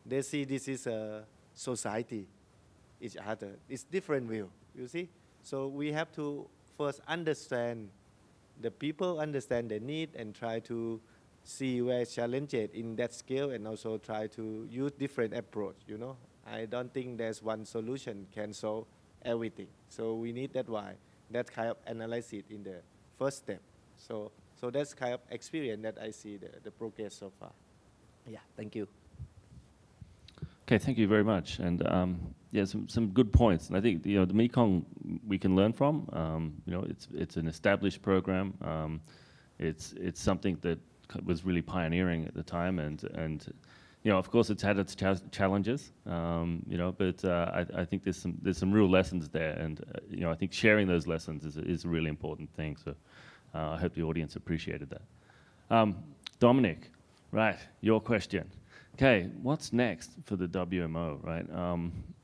Speaker 3: They see this is a society, each other. It's different view, you see. So we have to first understand the people, understand the need, and try to see where challenges in that scale, and also try to use different approach, you know. I don't think there's one solution can solve everything. So we need that kind of analysis in the first step. So that's kind of experience that I see the progress so far. Yeah, thank you.
Speaker 1: Okay, thank you very much. And yeah, some good points. And I think, you know, the Mekong we can learn from. You know, it's an established program. It's something that was really pioneering at the time, and you know, of course, it's had its challenges. You know, but I think there's some real lessons there, and you know, I think sharing those lessons is a really important thing. So I hope the audience appreciated that. Dominic, right, your question. Okay, what's next for the WMO, right?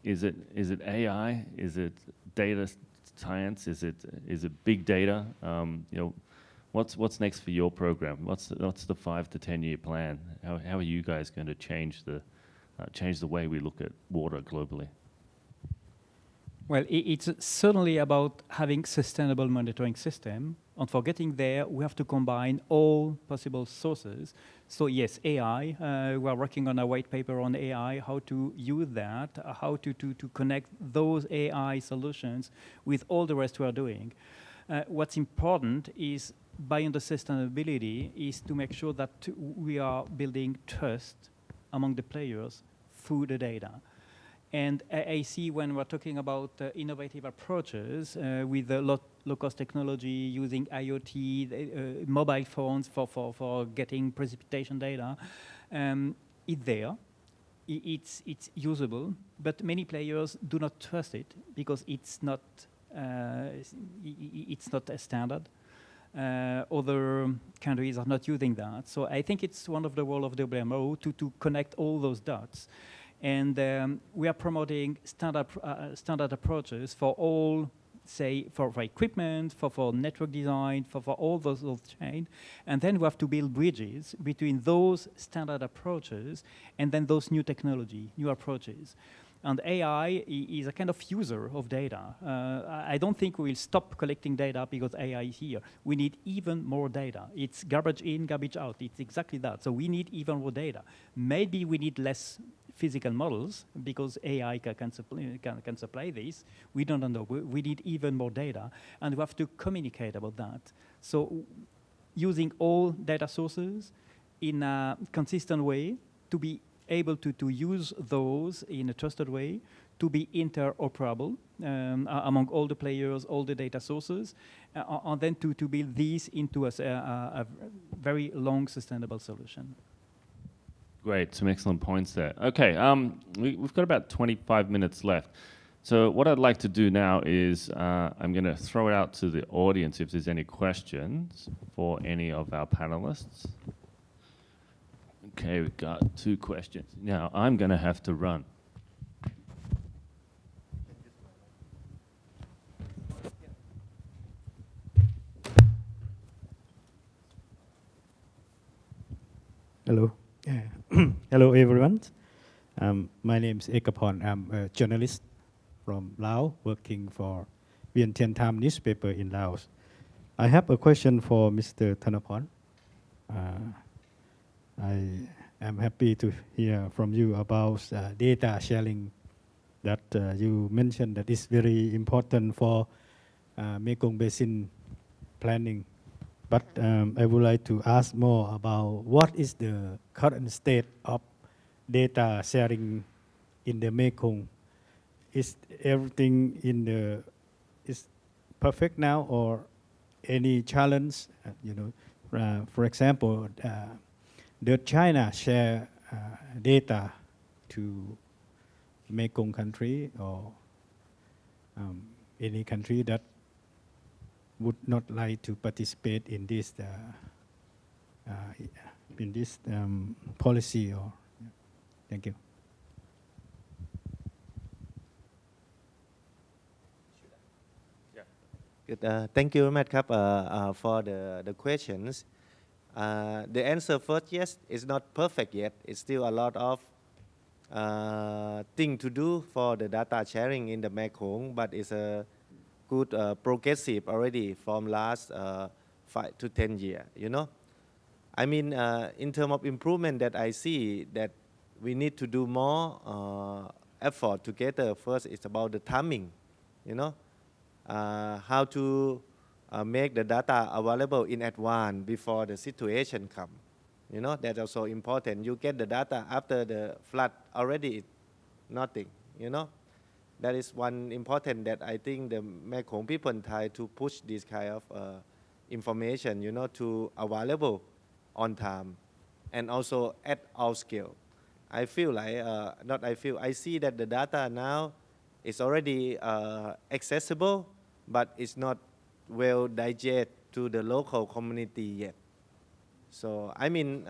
Speaker 1: Is it AI? Is it data science? Is it big data? You know, what's next for your program? What's the 5 to 10 year plan? How are you guys going to change the way we look at water globally?
Speaker 2: Well, it's certainly about having sustainable monitoring system. And for getting there, we have to combine all possible sources. So yes, AI, we are working on a white paper on AI, how to use that, how to connect those AI solutions with all the rest we are doing. What's important is, beyond the sustainability, is to make sure that we are building trust among the players through the data. And I see when we're talking about innovative approaches with low-cost technology, using IoT, mobile phones for getting precipitation data, it's there. It's usable, but many players do not trust it because it's not a standard. Other countries are not using that. So I think it's one of the role of the WMO to connect all those dots. And we are promoting standard approaches for all, say, for equipment, for network design, for all those chains. And then we have to build bridges between those standard approaches and then those new technology, new approaches. And AI is a kind of user of data. I don't think we'll stop collecting data because AI is here. We need even more data. It's garbage in, garbage out. It's exactly that. So we need even more data. Maybe we need less physical models because AI can supply this. We don't know. We need even more data, and we have to communicate about that. So using all data sources in a consistent way to be able to use those in a trusted way, to be interoperable among all the players, all the data sources, and then to build these into a very long sustainable solution.
Speaker 1: Great, some excellent points there. Okay, we've got about 25 minutes left. So what I'd like to do now is I'm going to throw it out to the audience if there's any questions for any of our panelists. Okay, we've got 2 questions. Now, I'm going to have to run.
Speaker 5: Hello. Hello, everyone. My name is Ekapon. I'm a journalist from Laos, working for Vientiane Time newspaper in Laos. I have a question for Mr. Thanapon. I am happy to hear from you about data sharing that you mentioned that is very important for Mekong Basin planning. But I would like to ask more about what is the current state of data sharing in the Mekong. Is everything is perfect now, or any challenge? For example, does China share data to Mekong country, or any country that would not like to participate in this policy? Or thank you.
Speaker 3: Good. Thank you very much for the questions. The answer first, yes, it's not perfect yet. It's still a lot of thing to do for the data sharing in the Mekong, but it's a good progressive already from last 5 to 10 years. I mean, in terms of improvement that I see, that we need to do more effort together. First, it's about the timing. How to make the data available in advance before the situation comes. That's also important. You get the data after the flood already, it's nothing. That is one important that I think the Mekong people try to push this kind of information, to available on time and also at our scale. I feel like, I see that the data now is already accessible, but it's not well digested to the local community yet. So, I mean,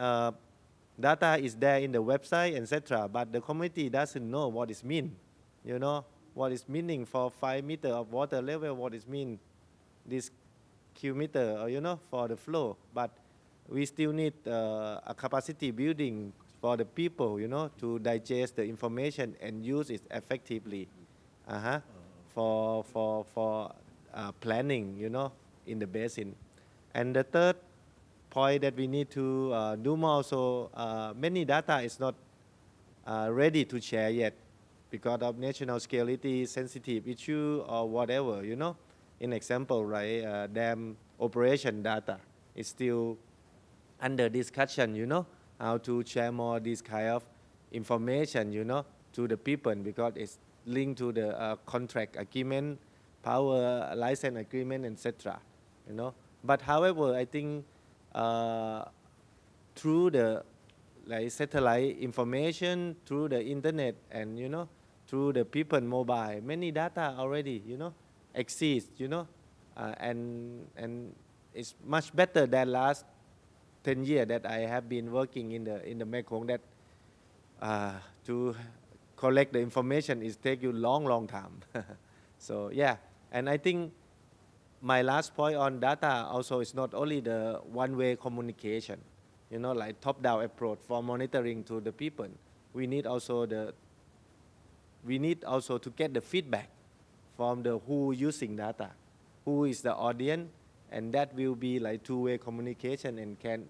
Speaker 3: data is there in the website, etc., but the community doesn't know what it means. What is meaning for 5 meters of water level, what is mean this meter, for the flow. But we still need a capacity building for the people, to digest the information and use it effectively for planning, in the basin. And the third point that we need to do more, so many data is not ready to share yet because of national security sensitive issue or whatever, In example, right, dam operation data is still under discussion, how to share more this kind of information, to the people, because it's linked to the contract agreement, power license agreement, etc. But however, I think through the satellite information, through the internet, and through the people mobile, many data already exists, and it's much better than last 10 years that I have been working in the Mekong, that to collect the information is take you long time. So yeah, and I think my last point on data also is not only the one-way communication, you know, like top-down approach for monitoring to the people. We need also to get the feedback from the who using data, who is the audience, and that will be like two-way communication and can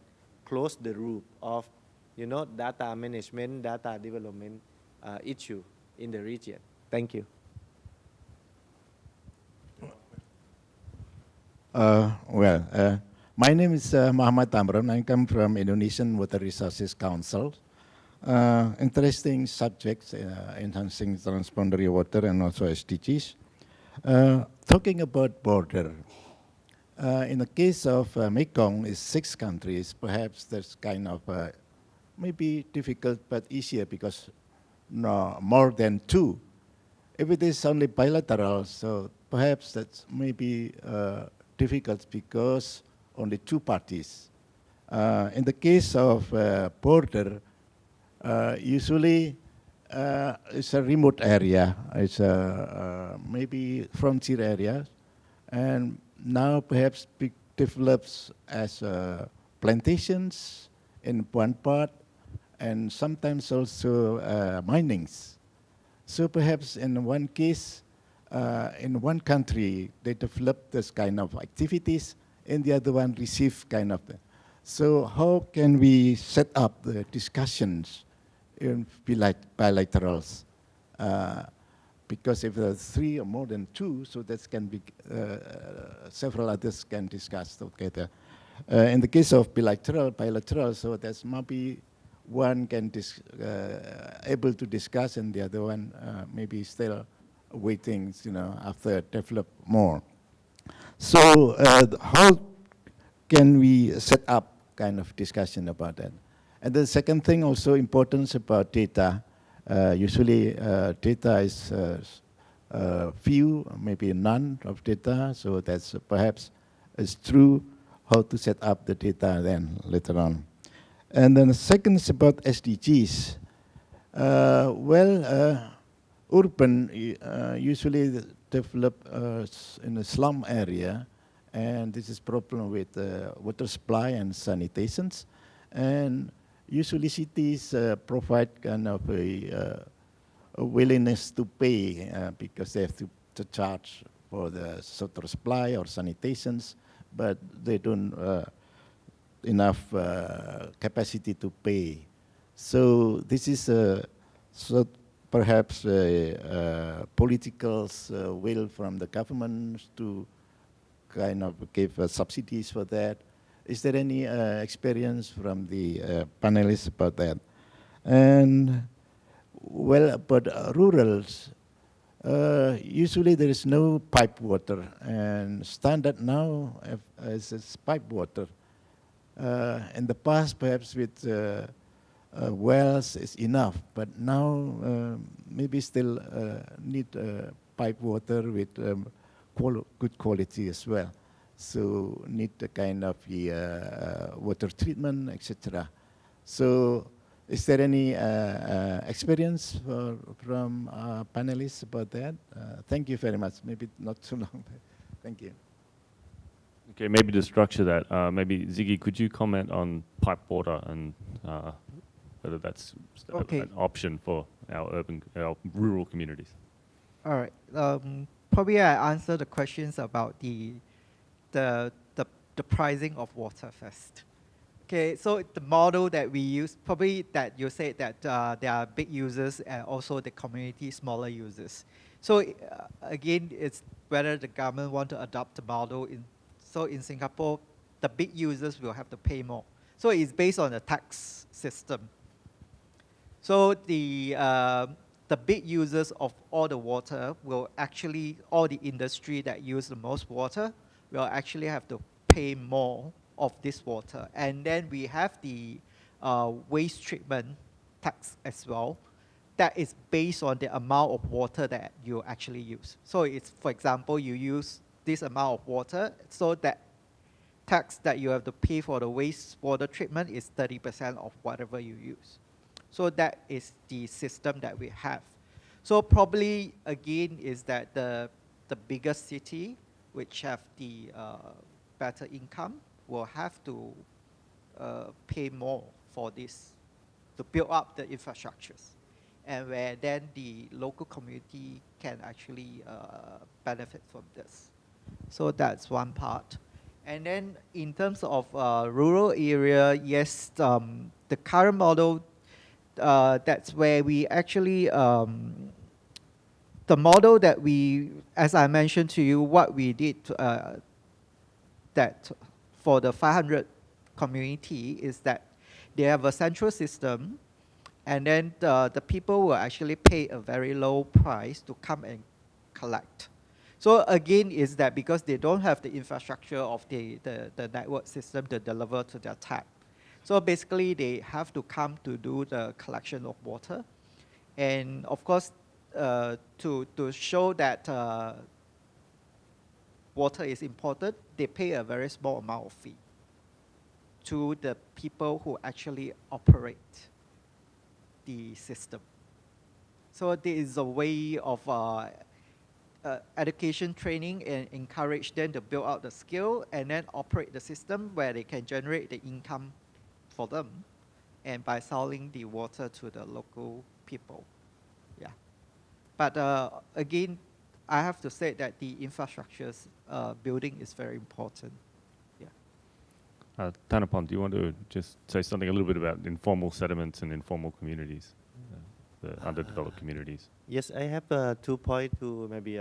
Speaker 3: close the loop of, you know, data management, data development issue in the region. Thank you.
Speaker 6: My name is Muhammad Tamron. I come from Indonesian Water Resources Council. Interesting subjects, enhancing transboundary water and also SDGs. Talking about border, in the case of Mekong, is 6 countries. Perhaps that's kind of maybe difficult but easier because no more than 2. If it is only bilateral, so perhaps that's maybe difficult because only 2 parties. In the case of border, usually it's a remote area. It's a maybe frontier area, and now perhaps develops as plantations in one part, and sometimes also minings. So perhaps in one case, in one country, they develop this kind of activities, and the other one receive kind of. So how can we set up the discussions in bilaterals? Because if there are 3 or more than 2, so that can be several others can discuss together. In the case of bilateral, so that's maybe one can able to discuss, and the other one maybe still waiting, you know, after develop more. So how can we set up kind of discussion about that? And the second thing also importance about data. Usually data is few, maybe none of data, so that's perhaps is true how to set up the data then later on. And then the second is about SDGs. Urban usually develop in a slum area, and this is problem with water supply and sanitations. And usually cities provide kind of a willingness to pay because they have to charge for the water supply or sanitations, but they don't enough capacity to pay. So this is so perhaps political will from the government to kind of give subsidies for that. Is there any experience from the panelists about that? And well, about rurals, usually there is no pipe water, and standard now is pipe water. In the past, perhaps with wells is enough, but now maybe still need pipe water with good quality as well. So need the kind of water treatment, etc. So is there any experience from panelists about that? Thank you very much. Maybe not too long. Thank you.
Speaker 1: Okay, maybe to structure that, maybe Ziggy, could you comment on pipe water and whether that's an option for our rural communities?
Speaker 4: All right. Probably I answer the questions about the pricing of water first. Okay, so the model that we use, probably that you said that there are big users and also the community smaller users. So again, it's whether the government want to adopt the model. So in Singapore, the big users will have to pay more. So it's based on the tax system. So the big users of all the water will actually, all the industry that use the most water will actually have to pay more of this water. And then we have the waste treatment tax as well. That is based on the amount of water that you actually use. So it's, for example, you use this amount of water, so that tax that you have to pay for the wastewater treatment is 30% of whatever you use. So that is the system that we have. So probably again is that the biggest city which have the better income will have to pay more for this to build up the infrastructures, and where then the local community can actually benefit from this. So that's one part. And then in terms of rural area, yes, the current model, that's where we actually, the model that we, as I mentioned to you, what we did that for the 500 community is that they have a central system, and then the people will actually pay a very low price to come and collect. So again, is that because they don't have the infrastructure of the network system to deliver to their tap. So basically, they have to come to do the collection of water. And of course, to show that water is important, they pay a very small amount of fee to the people who actually operate the system. So there is a way of education training and encourage them to build out the skill and then operate the system where they can generate the income for them and by selling the water to the local people. Yeah. But again, I have to say that the infrastructures building is very important.
Speaker 1: Thanapon, do you want to just say something a little bit about informal settlements and informal communities, the underdeveloped communities?
Speaker 3: Yes, I have 2 points to maybe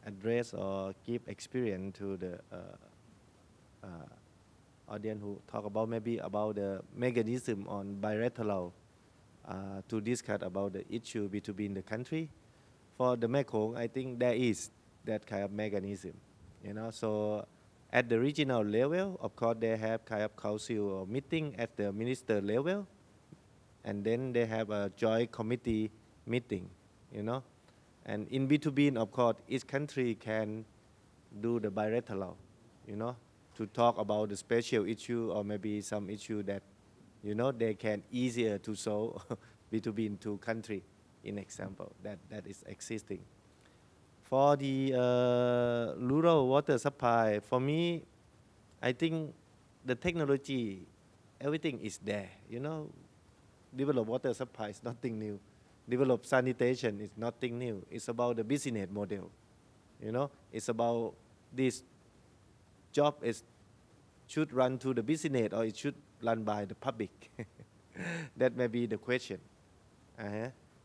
Speaker 3: address or give experience to the audience who talk about maybe about the mechanism on bilateral to discuss about the issue between the country. For the Mekong, I think there is that kind of mechanism, you know. So at the regional level, of course, they have kind of council or meeting at the minister level, and then they have a joint committee meeting, you know. And in between, of course, each country can do the bilateral, you know, to talk about the special issue or maybe some issue that, you know, they can easier to solve between 2 countries, in example, that is existing. For the rural water supply, for me, I think the technology, everything is there, you know. Develop water supply is nothing new. Develop sanitation is nothing new. It's about the business model, you know. It's about this job should run to the business or it should run by the public. That may be the question.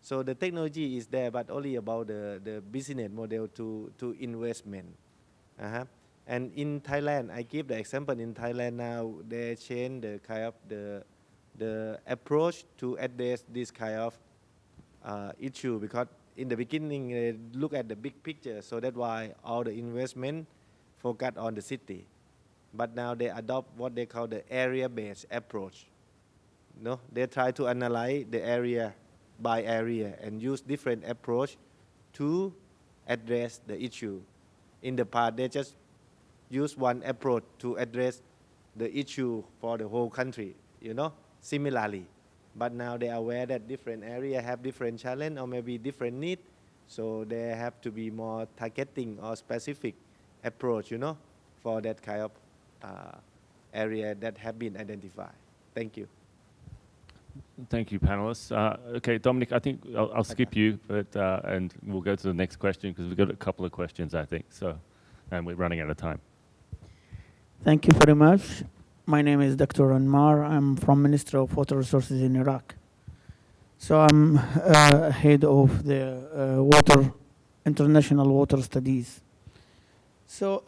Speaker 3: So the technology is there, but only about the business model to investment. And in Thailand, I give the example in Thailand now, they change the kind of the approach to address this kind of issue, because in the beginning they look at the big picture, so that's why all the investment focus on the city. But now they adopt what they call the area-based approach. No, they try to analyze the area by area and use different approach to address the issue. In the past, they just use one approach to address the issue for the whole country, you know, similarly. But now they are aware that different areas have different challenge or maybe different need, so they have to be more targeting or specific approach, you know, for that kind of area that have been identified. Thank you.
Speaker 1: Thank you, panelists. Okay, Dominic, I think I'll skip you, but and we'll go to the next question because we've got a couple of questions, I think. So, and we're running out of time.
Speaker 7: Thank you very much. My name is Dr. Anmar. I'm from Ministry of Water Resources in Iraq. So I'm head of the International Water Studies. So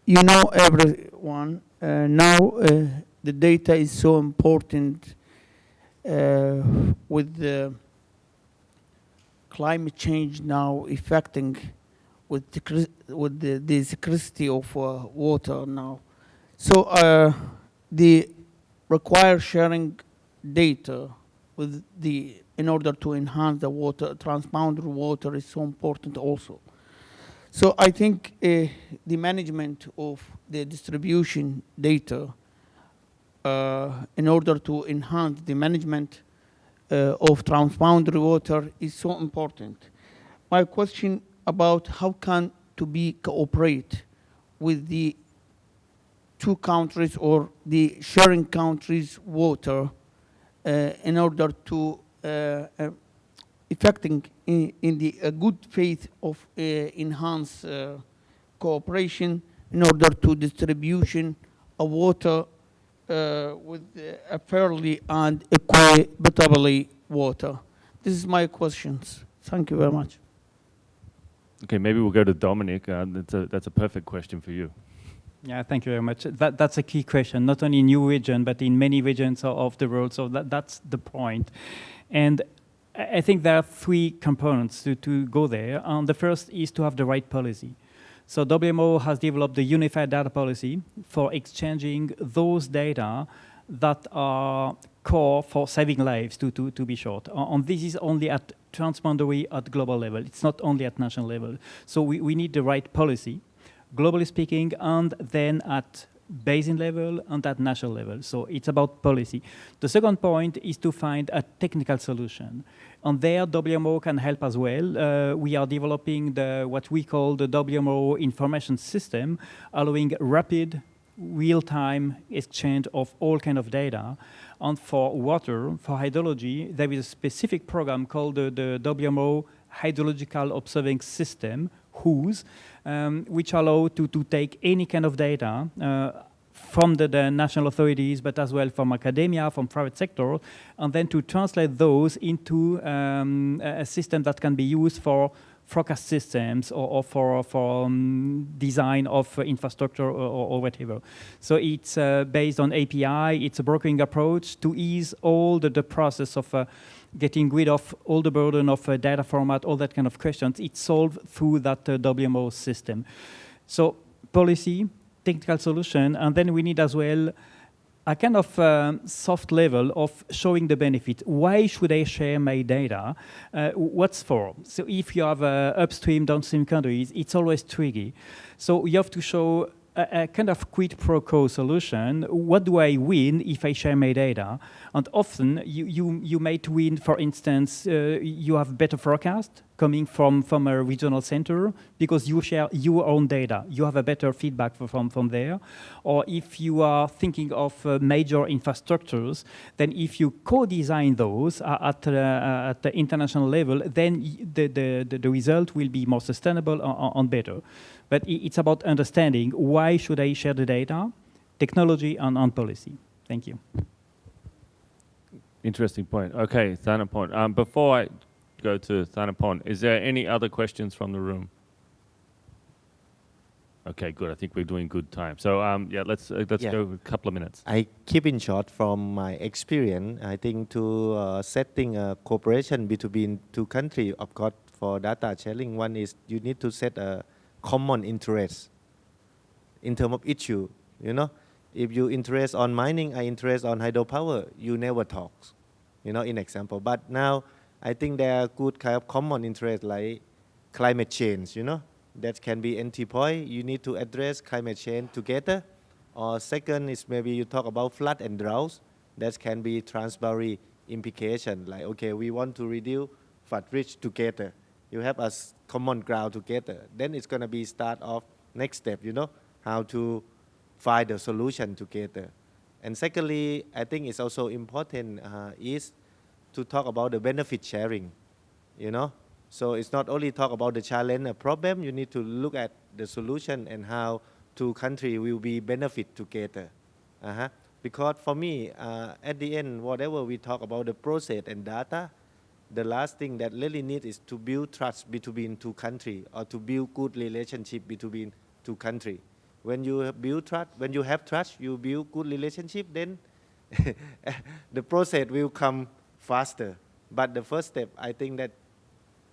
Speaker 7: you know, everyone now the data is so important with the climate change now affecting with the scarcity of water now. So the require sharing data with in order to enhance the water, transboundary water is so important also. So I think the management of the distribution data in order to enhance the management of transboundary water is so important. My question about how can to be cooperate with the two countries or the sharing countries water in order to effecting in the good faith of enhance cooperation in order to distribution of water with a fairly and equitably water. This is my questions. Thank you very much.
Speaker 1: Okay, maybe we'll go to Dominic. That's a perfect question for you.
Speaker 2: Yeah, thank you very much. That's a key question, not only in your region, but in many regions of the world. So that's the point. And I think there are three components to go there. The first is to have the right policy. So WMO has developed the unified data policy for exchanging those data that are core for saving lives, to be short. And this is only at transboundary at global level. It's not only at national level. So we need the right policy, globally speaking, and then at basin level and at national level. So it's about policy. The second point is to find a technical solution. And there, WMO can help as well. We are developing what we call the WMO information system, allowing rapid, real-time exchange of all kind of data. And for water, for hydrology, there is a specific program called the WMO Hydrological Observing System, WHOS, which allow to take any kind of data from the national authorities, but as well from academia, from private sector, and then to translate those into a system that can be used for forecast systems or for design of infrastructure or whatever. So it's based on API. It's a brokering approach to ease all the process of getting rid of all the burden of data format, all that kind of questions. It's solved through that WMO system. So policy, technical solution, and then we need as well a kind of soft level of showing the benefit. Why should I share my data? What's for? So if you have upstream, downstream countries, it's always tricky. So you have to show a kind of quid pro quo solution. What do I win if I share my data? And often you might win, for instance, you have better forecast coming from a regional center because you share your own data. You have a better feedback from there. Or if you are thinking of major infrastructures, then if you co-design those at the international level, then the result will be more sustainable and better. But it's about understanding why should I share the data, technology, and policy. Thank you.
Speaker 1: Interesting point. Okay, Thanapon. Before I go to Thanapon, is there any other questions from the room? Okay, good. I think we're doing good time. So yeah, let's go a couple of minutes.
Speaker 3: I keep in short from my experience. I think to setting a cooperation between two countries, of course, for data sharing, one is you need to set a common interest in terms of issue. You know, if you interest on mining, I interest on hydropower, you never talk. You know, in example. But now I think there are good kind of common interest like climate change. You know, that can be entry point. You need to address climate change together. Or second is maybe you talk about flood and drought. That can be transboundary implication. Like, okay, we want to reduce flood risk together. You have a common ground together. Then it's going to be start of next step, you know, how to find the solution together. And secondly, I think it's also important is to talk about the benefit sharing, you know. So it's not only talk about the challenge, a problem, you need to look at the solution and how two countries will be benefit together. Because for me, at the end, whatever we talk about the process and data, the last thing that really need is to build trust between two countries or to build good relationship between two countries. When you build trust, when you have trust, you build good relationship, then the process will come faster. But the first step, I think that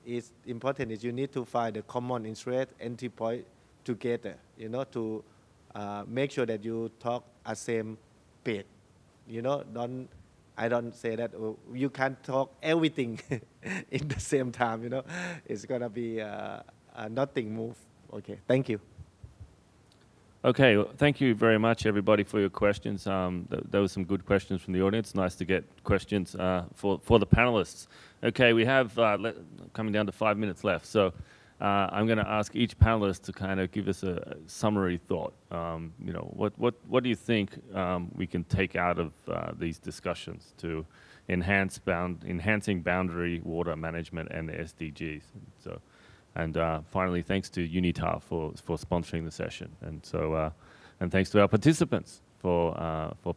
Speaker 3: is important is you need to find a common interest entry point together, you know, to make sure that you talk at same page. You know, I don't say that you can't talk everything in the same time, you know. It's going to be nothing move Okay, thank you.
Speaker 1: Okay, well, thank you very much, everybody, for your questions. There were some good questions from the audience. Nice to get questions for the panelists. Okay, we have coming down to 5 minutes left. So I'm going to ask each panelist to kind of give us a summary thought. You know, what do you think we can take out of these discussions to enhancing boundary water management and the SDGs? So. And finally, thanks to UNITAR for sponsoring the session, and so and thanks to our participants for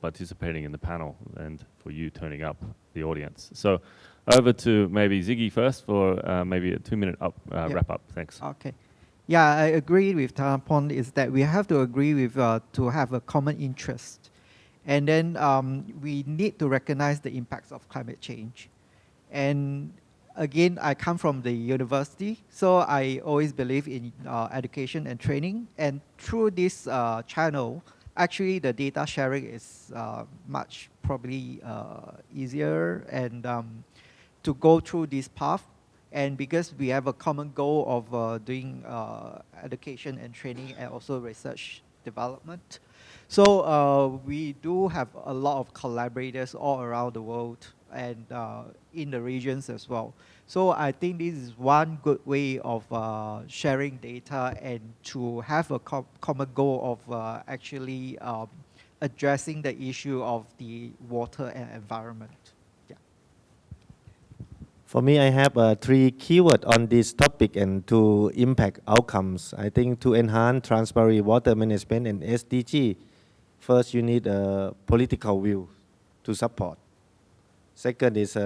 Speaker 1: participating in the panel and for you turning up, the audience. So, over to maybe Ziggy first for maybe a 2-minute wrap up. Thanks.
Speaker 4: Okay. Yeah, I agree with Thanapon is that we have to agree with to have a common interest, and then we need to recognize the impacts of climate change, and again, I come from the university, so I always believe in education and training. And through this channel, actually the data sharing is much probably easier and to go through this path. And because we have a common goal of doing education and training and also research development. So we do have a lot of collaborators all around the world and in the regions as well. So I think this is one good way of sharing data and to have a common goal of actually addressing the issue of the water and environment. Yeah.
Speaker 3: For me, I have 3 keywords on this topic and to impact outcomes. I think to enhance transparent water management and SDG, first you need a political will to support. Second is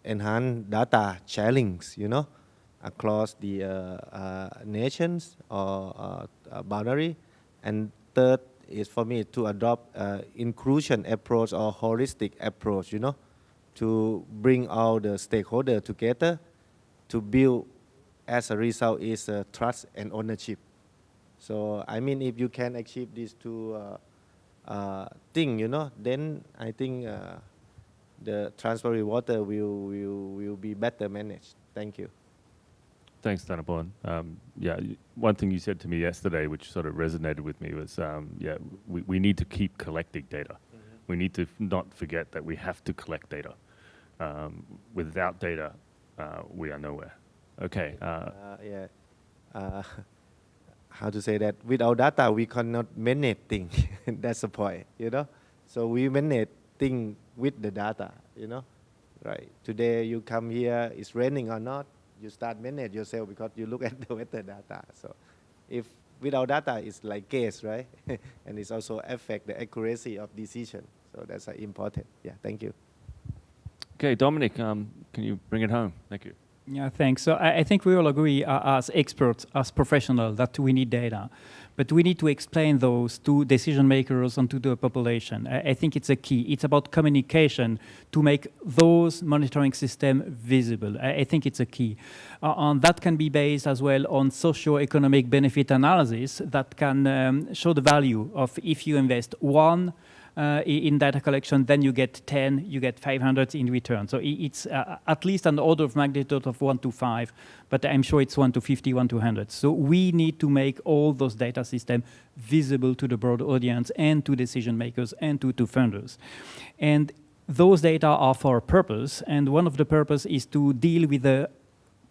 Speaker 3: enhance data sharing, you know, across the nations or boundary. And third is for me to adopt inclusion approach or holistic approach, you know, to bring all the stakeholders together to build, as a result, is trust and ownership. So I mean, if you can achieve these 2 things, you know, then I think the transparent water will be better managed. Thank you.
Speaker 1: Thanks, Thanapon. Yeah, one thing you said to me yesterday, which sort of resonated with me, was yeah, we need to keep collecting data. We need to not forget that we have to collect data. Without data, we are nowhere. Okay.
Speaker 3: How to say that? Without data, we cannot manage things. That's the point, you know. So we manage things with the data, you know. Right. Today you come here, it's raining or not, you start manage yourself because you look at the weather data. So if without data, it's like guess, right? And it's also affect the accuracy of decision. So that's important. Yeah, thank you.
Speaker 1: Okay, Dominic, can you bring it home? Thank you.
Speaker 2: Yeah, thanks. So I think we all agree as experts, as professionals, that we need data. But we need to explain those to decision makers and to the population. I think it's a key. It's about communication to make those monitoring systems visible. I think it's a key. And that can be based as well on socio-economic benefit analysis that can show the value of if you invest 1 in data collection, then you get 10, you get 500 in return. So it's at least an order of magnitude of 1 to 5, but I'm sure it's 1 to 50, 1 to 100. So we need to make all those data systems visible to the broad audience and to decision makers and to funders. And those data are for a purpose, and one of the purpose is to deal with the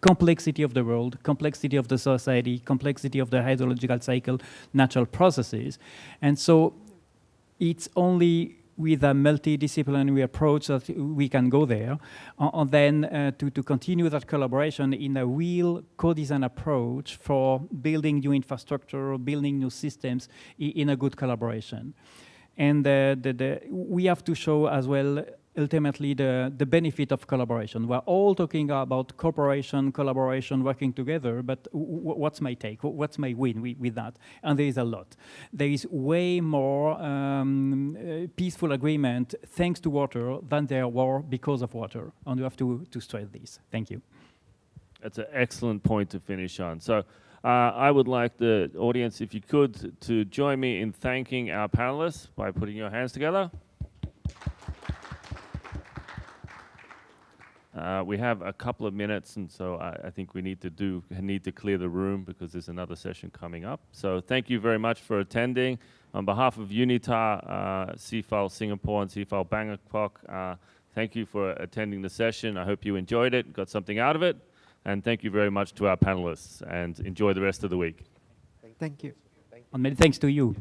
Speaker 2: complexity of the world, complexity of the society, complexity of the hydrological cycle, natural processes. And so it's only with a multidisciplinary approach that we can go there, and then to continue that collaboration in a real co-design approach for building new infrastructure, building new systems in a good collaboration. And we have to show as well ultimately the benefit of collaboration. We're all talking about cooperation, collaboration, working together, but what's my take? What's my win with that? And there is a lot. There is way more peaceful agreement thanks to water than there were because of water. And we have to stress this. Thank you.
Speaker 1: That's an excellent point to finish on. So I would like the audience, if you could, to join me in thanking our panelists by putting your hands together. We have a couple of minutes, and so I think we need to clear the room because there's another session coming up. So thank you very much for attending. On behalf of UNITAR, CFAL Singapore and CFAL Bangkok, thank you for attending the session. I hope you enjoyed it, got something out of it, and thank you very much to our panelists, and enjoy the rest of the week.
Speaker 4: Thank you.
Speaker 2: And many thanks to you.